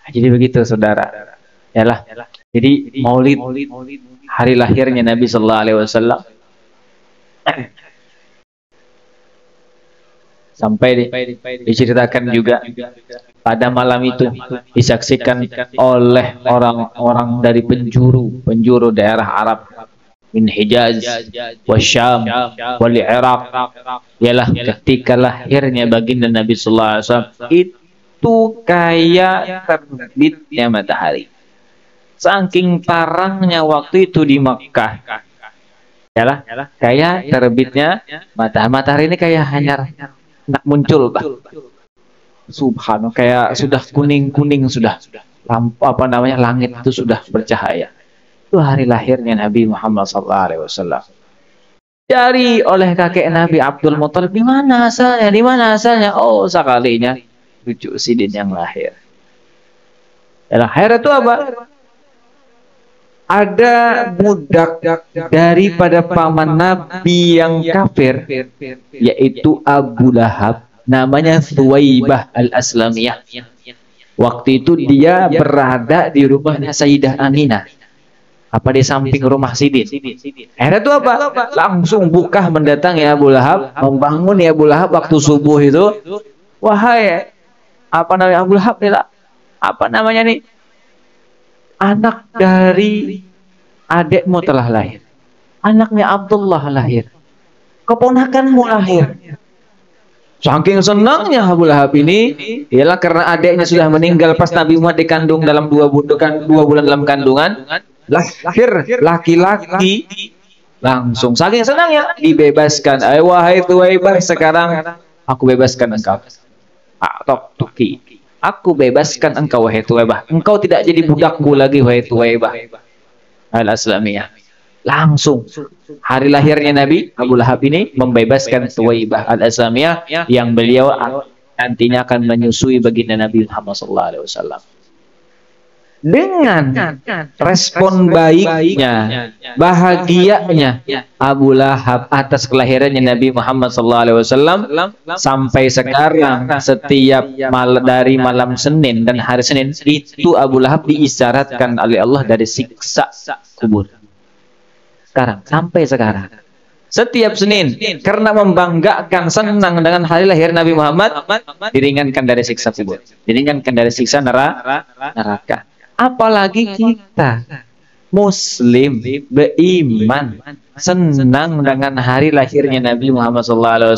Jadi begitu saudara. Yalah. Jadi Maulid hari lahirnya Nabi sallallahu alaihi wasallam sampai diceritakan juga pada malam itu disaksikan oleh orang-orang dari penjuru daerah Arab min Hijaz wasyam wal Iraq. Ialah ketika lahirnya baginda Nabi sallallahu alaihi wasallam itu kayak terbitnya matahari. Saking terangnya waktu itu di Makkah. Yalah, kayak terbitnya matahari ini kayak hanya nak muncul, Pak. Subhanallah, kayak sudah kuning-kuning sudah. Lampu langit itu sudah bercahaya. Itu hari lahirnya Nabi Muhammad SAW. Dari oleh kakek Nabi Abdul Muthalib, di mana asalnya? Di mana asalnya? Oh, sekalinya cucu Sidin yang lahir. Lahir itu apa? Ada budak daripada paman Nabi yang kafir, yaitu Abu Lahab, namanya Thuwaibah al-Aslamiyah. Waktu itu dia berada di rumahnya Sayyidah Aminah, di samping rumah Sidin. Akhirnya itu apa? Langsung buka mendatangi Abu Lahab, membangun Abu Lahab waktu subuh itu. Wahai Abu Lahab nih? Anak dari adikmu telah lahir. Anaknya Abdullah lahir. Keponakanmu lahir. Saking senangnya Abu Lahab ini, ialah karena adiknya sudah meninggal pas Nabi Muhammad dikandung dalam 2 bulan dalam kandungan, lahir laki-laki. Langsung saking senangnya dibebaskan. Wahai Thuwaibah, sekarang aku bebaskan engkau. Aku bebaskan engkau, wahai Thuwaibah. Engkau tidak jadi budakku lagi, wahai Thuwaibah al-Aslamiyah. Langsung hari lahirnya Nabi, Abu Lahab ini membebaskan Thuwaibah al-Aslamiyah yang beliau nantinya akan menyusui baginda Nabi Muhammad SAW. Dengan respon baiknya, bahagianya Abu Lahab atas kelahirannya Nabi Muhammad SAW, sampai sekarang setiap dari malam Senin dan hari Senin itu Abu Lahab diisyaratkan oleh Allah dari siksa kubur. Sampai sekarang setiap Senin, karena membanggakan, senang dengan hari lahir Nabi Muhammad, diringankan dari siksa kubur, diringankan dari siksa neraka. Apalagi kita Muslim beriman, senang dengan hari lahirnya Nabi Muhammad SAW,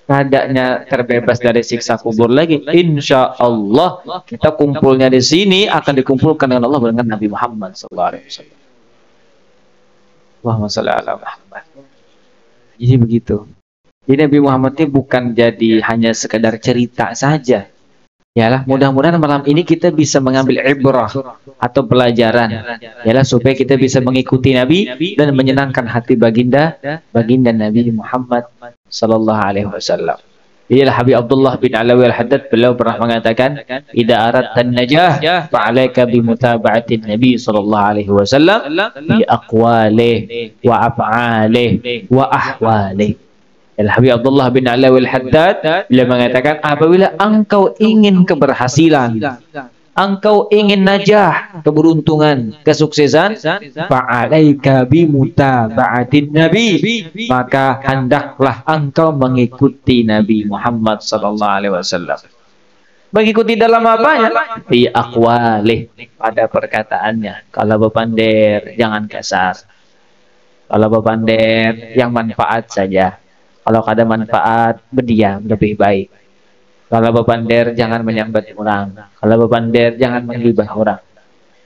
keadaannya terbebas dari siksa kubur lagi. Insya Allah kita kumpulnya di sini akan dikumpulkan dengan Allah dengan Nabi Muhammad SAW. Allahumma shalli ala Muhammad. Jadi begitu. Jadi Nabi Muhammad ini bukan jadi hanya sekedar cerita saja. Yalah, mudah-mudahan malam ini kita bisa mengambil ibrah atau pelajaran. Yalah, supaya kita bisa mengikuti Nabi dan menyenangkan hati baginda Nabi Muhammad sallallahu alaihi wasallam. Ialah Habib Abdullah bin Alawi al-Haddad, beliau pernah mengatakan, "Idza aradta an-najah fa'alaika bi mutaba'atin Nabi sallallahu alaihi wasallam bi aqwalihi wa af'alihi wa ahwalihi." Habib Abdullah bin Alawi al-Haddad beliau mengatakan, apabila engkau ingin keberhasilan, engkau ingin najah, keberuntungan, kesuksesan, fa'alaika bi mutaba'atin Nabi, maka hendaklah engkau mengikuti Nabi Muhammad sallallahu alaihi wasallam. Mengikuti dalam apanya? Fi aqwalih, pada perkataannya. Kalau bepander jangan kasar. Kalau bepander yang manfaat saja. Kalau ada manfaat, berdiam lebih baik. Kalau bepander jangan menyambat orang. Kalau bepander jangan menggibah orang.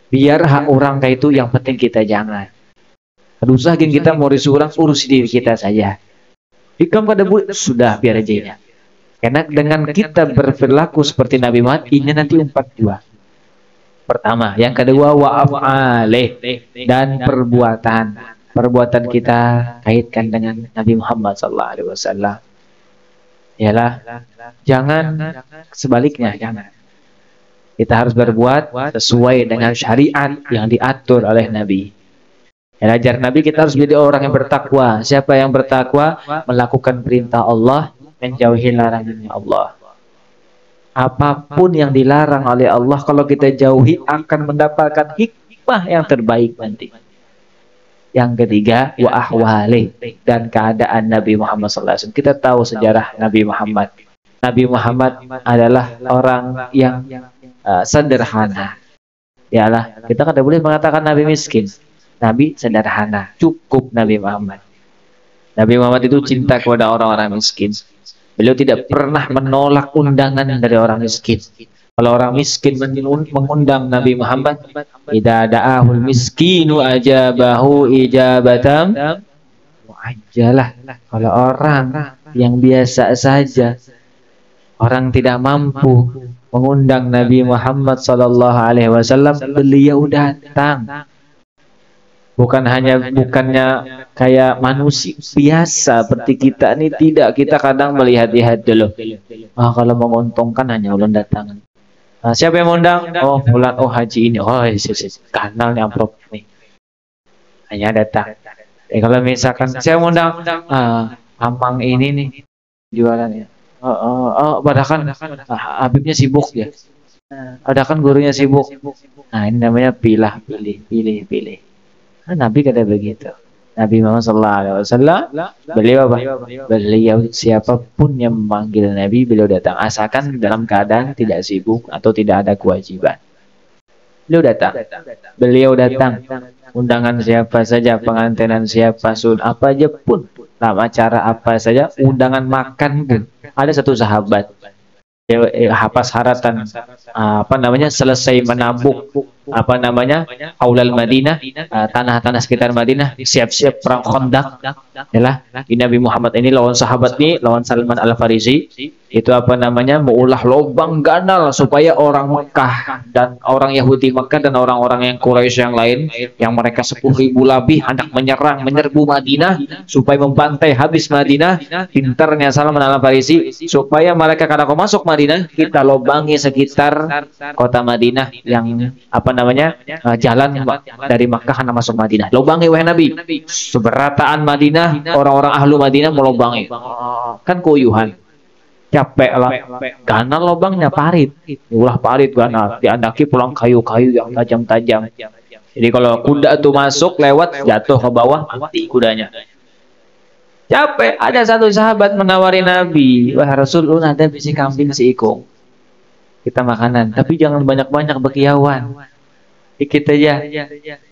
Biar hak orang kayak itu yang penting kita jangan. Usahakan kita mau orang urus diri kita saja. Ikam pada buat sudah biar aja ya. Karena dengan kita berperilaku seperti Nabi Muhammad ini nanti 42. Pertama, yang kedua wa'af'alih dan perbuatan kita kaitkan dengan Nabi Muhammad SAW. Yalah, jangan sebaliknya, jangan. Kita harus berbuat sesuai dengan syariat yang diatur oleh Nabi. Ya, ajar Nabi kita harus menjadi orang yang bertakwa. Siapa yang bertakwa melakukan perintah Allah, menjauhi larangannya Allah. Apapun yang dilarang oleh Allah kalau kita jauhi akan mendapatkan hikmah yang terbaik nanti. Yang ketiga, wa ahwali dan keadaan Nabi Muhammad SAW. Kita tahu sejarah Nabi Muhammad. Nabi Muhammad adalah orang yang sederhana. Yalah, kita kan tidak boleh mengatakan Nabi miskin. Nabi sederhana, cukup Nabi Muhammad. Nabi Muhammad itu cinta kepada orang-orang miskin. Beliau tidak pernah menolak undangan dari orang miskin. Kalau orang miskin mengundang Nabi Muhammad, idza da'ahul miskinu ajabahu ijabatam muajjalah. Kalau orang yang biasa saja, orang tidak mampu mengundang Nabi Muhammad SAW, beliau datang. Bukannya kayak manusia biasa seperti kita ini, tidak. Kita kadang melihat-lihat dulu. Kalau menguntungkan hanya ulun datang. Siapa yang mengundang? Oh, bulan haji ini. Oh, kanal nih amplop nih. Hanya datang. Kalau misalkan saya mengundang Amang ini nih jualannya. Padahal kan Habibnya sibuk ya. Ada kan gurunya sibuk. Nah, ini namanya pilih. Nabi kata begitu. Nabi Muhammad SAW, beliau apa? Beliau siapapun yang memanggil Nabi, beliau datang. Asalkan dalam keadaan tidak sibuk atau tidak ada kewajiban. Beliau datang. Undangan siapa saja, pengantinan siapa, apa aja pun, dalam acara apa saja, undangan makan pun. Ada satu sahabat, pas haratan selesai menabuk aulal Madinah, tanah-tanah sekitar Madinah, siap-siap perang Khandaq. Yalah, Nabi Muhammad ini lawan sahabat nih, lawan Salman Al-Farisi, itu mengulah lubang ganal supaya orang Mekah dan orang Yahudi Mekah dan orang-orang yang Quraisy yang lain, yang mereka 10.000 lebih hendak menyerbu Madinah supaya membantai habis Madinah. Pintarnya Salman Al-Farisi supaya mereka kada masuk Madinah, kita lobangi sekitar kota Madinah yang jalan dari Makkah hendak masuk Madinah. Lobangi wahai Nabi. Seberataan Madinah, orang-orang ahlu Madinah melobangi. Kan kuyuhan. Capek lah. Ganal lobangnya parit. Ulah parit ganal. Diandaki pulang kayu-kayu yang tajam-tajam. Jadi kalau kuda tuh masuk lewat jatuh ke bawah, mati kudanya. Capek. Ada satu sahabat menawari Nabi, wah Rasul, ada bisi kambing seikung. Kita makanan, tapi jangan banyak-banyak bekiawan. Dikit aja.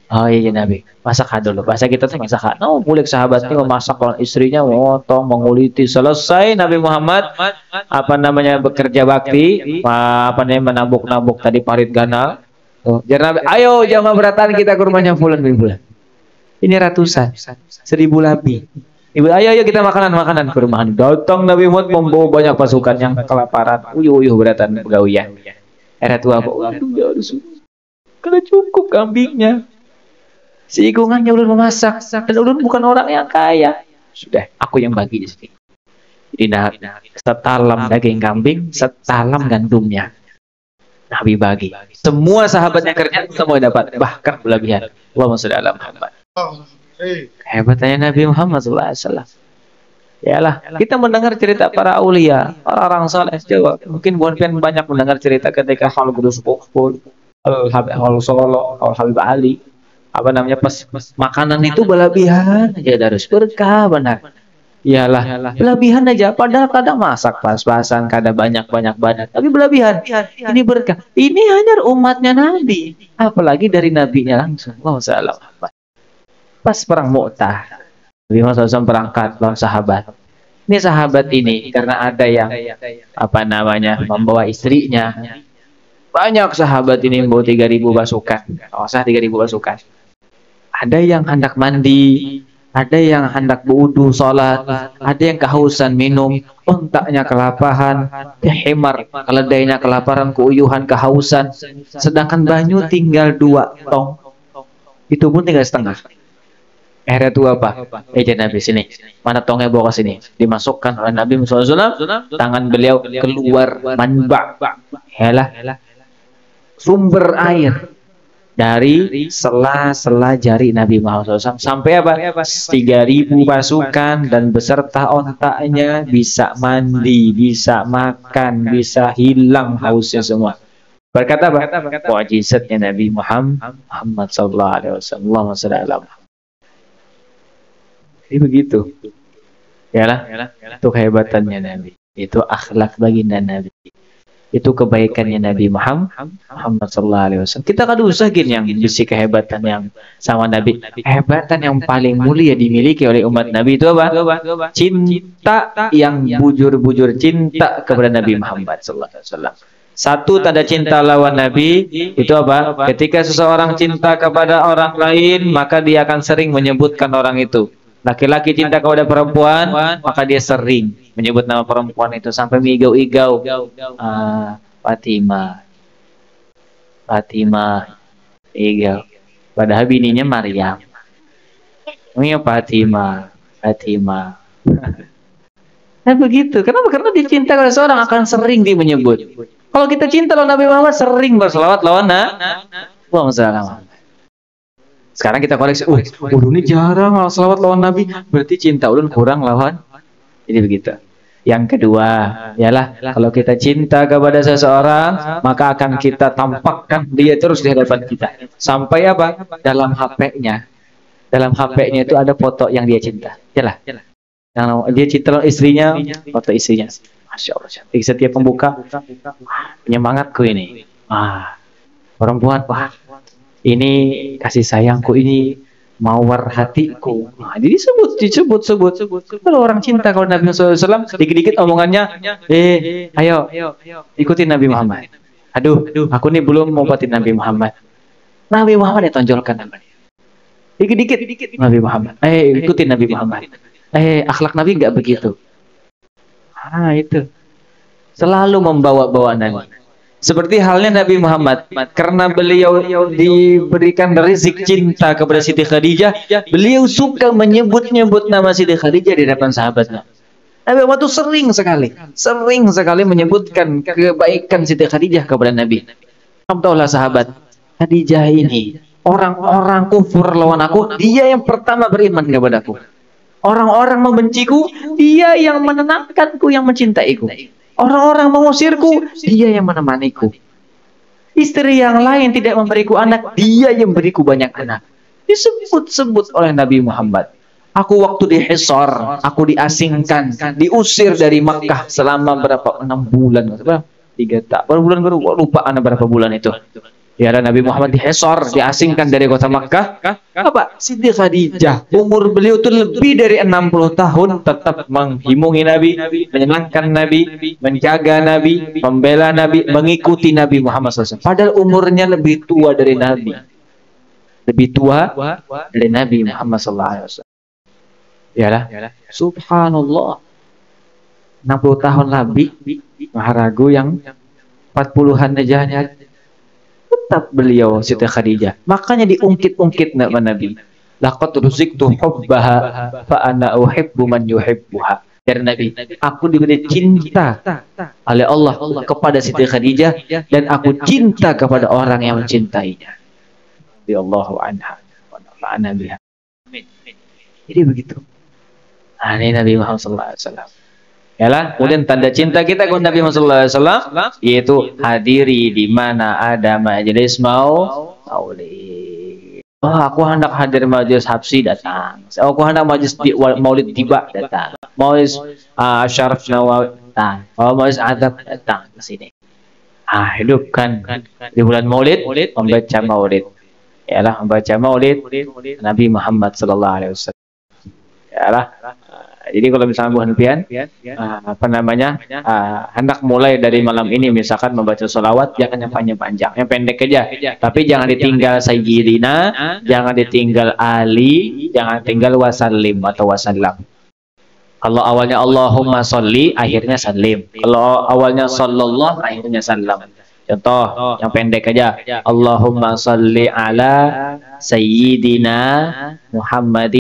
Oh iya Nabi, masak dulu. Bahasa kita tuh masak. Boleh sahabat ini memasak kalau istrinya motong, menguliti. Selesai Nabi Muhammad bekerja bakti, menabuk-nabuk tadi parit ganal. Nabi, ayo jamaah beratan kita ke rumahnya fulan bin fulan. Ini ratusan, 1.000 lebih. Ibu, ayo kita makanan ke rumah. Datang Nabi Muhammad membawa banyak pasukan yang kelaparan. Uyuh beratan pegawian. Era tua karena cukup kambingnya. Si ikungannya ulun memasak. Dan ulun bukan orang yang kaya. Sudah, aku yang bagi di sini. Jadi setalam daging kambing, setalam gandumnya. Nabi bagi. Semua sahabatnya kerja, semua dapat. Bahkan berlebihan. Allahumma sholli ala Muhammad. Hebatnya Nabi Muhammad SAW. Yalah, kita mendengar cerita para aulia, orang-orang saleh Jawa. Mungkin banyak mendengar cerita ketika Hal Qudus Bukful, Hal Solo, Habib Ali. Pas makanan itu berlebihan aja, harus berkah benar. Iyalah, berlebihan aja. Padahal kadang masak pas-pasan, kadang banyak banget. Tapi berlebihan. Ini berkah. Ini hanya umatnya Nabi. Apalagi dari nabinya langsung. Wow, salam. Pas perang Mu'tah, Nabi Muhammad SAW berangkat lawan sahabat. Ini sahabat ini karena ada yang membawa istrinya. Banyak sahabat ini membawa 3.000 pasukan. Oh, 3.000 pasukan. Ada yang hendak mandi, ada yang hendak berwudu, sholat, ada yang kehausan minum, ontaknya kelaparan, hemar, keledainya kelaparan, keuyuhan, kehausan. Sedangkan banyu tinggal 2 tong, itu pun tinggal setengah. Akhirnya itu apa? Nabi sini, mana tongnya bawa ke sini, dimasukkan oleh Nabi SAW, tangan beliau keluar manba, yalah, sumber air dari sela-sela jari Nabi Muhammad SAW sampai apa? 3.000 pasukan dan beserta ontaknya bisa mandi, bisa makan, bisa hilang hausnya semua. Berkata apa? Mukjizatnya Nabi Muhammad SAW. Jadi begitu. Yalah, itu kehebatannya Nabi. Itu akhlak baginda Nabi. Itu kebaikannya Nabi Muhammad SAW. Kita kan usah yang bisi kehebatan yang sama Nabi. Kehebatan yang paling mulia dimiliki oleh umat Nabi itu apa? Cinta yang bujur-bujur cinta kepada Nabi Muhammad SAW. Satu tanda cinta lawan Nabi itu apa? Ketika seseorang cinta kepada orang lain, maka dia akan sering menyebutkan orang itu. Laki-laki cinta kepada perempuan, maka dia sering menyebut nama perempuan itu sampai migau-igau. Fatimah, igau. Padahal bininya Maryam. Ini Fatimah. Nah begitu. Kenapa? Karena dia cinta kepada seorang akan sering dia menyebut. Kalau kita cinta lawan Nabi Muhammad, sering berselawat lawan Muhammad. Sekarang kita koreksi, ini jarang selawat lawan Nabi, berarti cinta ulun kurang lawan. Jadi begitu. Yang kedua, ialah kalau kita cinta kepada seseorang, maka akan kita tampakkan dia terus di hadapan kita. Sampai apa? Dalam HP-nya. Dalam HP-nya itu ada foto yang dia cinta. Yalah. Yang dia cinta istrinya, foto istrinya. Masya Allah, cantik. Setiap membuka, penyemangatku ini. Perempuan, ini kasih sayangku, ini mawar hatiku. Jadi disebut. Kalau orang cinta kalau Nabi Muhammad SAW, dikit-dikit omongannya, ayo ikutin Nabi Muhammad. Aduh, aku nih belum mau ikutin Nabi Muhammad. Nabi Muhammad ditonjolkan namanya. Dikit-dikit Nabi Muhammad. Ikutin Nabi Muhammad. Akhlak Nabi nggak begitu. Itu selalu membawa-bawa Nabi. Seperti halnya Nabi Muhammad, karena beliau diberikan rezeki cinta kepada Siti Khadijah, beliau suka menyebut-nyebut nama Siti Khadijah di hadapan sahabatnya. Nabi Muhammad itu sering sekali menyebutkan kebaikan Siti Khadijah kepada Nabi. Kamu tahulah sahabat, Khadijah ini orang-orang kufur lawan aku, dia yang pertama beriman kepadaku. Orang-orang membenciku, dia yang menenangkanku, yang mencintaiku. Orang-orang mengusirku, dia yang menemaniku. Istri yang lain tidak memberiku anak, dia yang beriku banyak anak. Disebut-sebut oleh Nabi Muhammad. Aku waktu di Hisar, aku diasingkan, diusir dari Makkah selama berapa? 6 bulan. Berapa? 3 tak. Berapa bulan baru? Lupa anak berapa bulan itu. Ya, Nabi Muhammad di Hisar, diasingkan dari kota Makkah. Apa? Siti Khadijah, umur beliau itu lebih dari 60 tahun, tetap menghimungi Nabi, menyenangkan Nabi, menjaga Nabi, membela Nabi, mengikuti Nabi Muhammad SAW. Padahal umurnya lebih tua dari Nabi. Lebih tua dari Nabi Muhammad SAW. Yalah, subhanallah. 60 tahun lebih, maharagu yang 40-an aja. Tetap beliau Siti Khadijah. Makanya diungkit-ungkit nama Nabi. Laqad ruziktu hubbaha fa ana uhibbu man yuhibbuha. Dari Nabi, aku diberi cinta oleh Allah kepada Siti Khadijah dan aku cinta kepada orang yang mencintainya. Radhiyallahu anha wa nafa'ana biha. Jadi begitu. Ini Nabi Muhammad SAW. Yalah, kemudian tanda cinta kita kepada Nabi Muhammad SAW yaitu hadiri di mana ada majelis maulid. Aku hendak hadir majelis Habsi, datang. Aku hendak majelis maulid tiba, datang. Majelis Syaraf Nawawi, datang. Majelis Adab, datang ke sini. Hidupkan di bulan maulid, membaca maulid. Yalah membaca maulid Nabi Muhammad sallallahu alaihi wasallam. Yalah. Jadi kalau misalnya Bu Hanfian, apa namanya, hendak mulai dari malam ini misalkan membaca sholawat, jangan yang panjang-panjang, yang pendek aja. Tapi jangan ditinggal Sayyidina, jangan ditinggal Ali, jangan tinggal wasallim atau wasallam. Kalau awalnya Allahumma sholli, akhirnya sallim. Kalau awalnya sallallahu, akhirnya salam. Contoh yang pendek aja, Allahumma sholli ala Sayyidina Muhammadin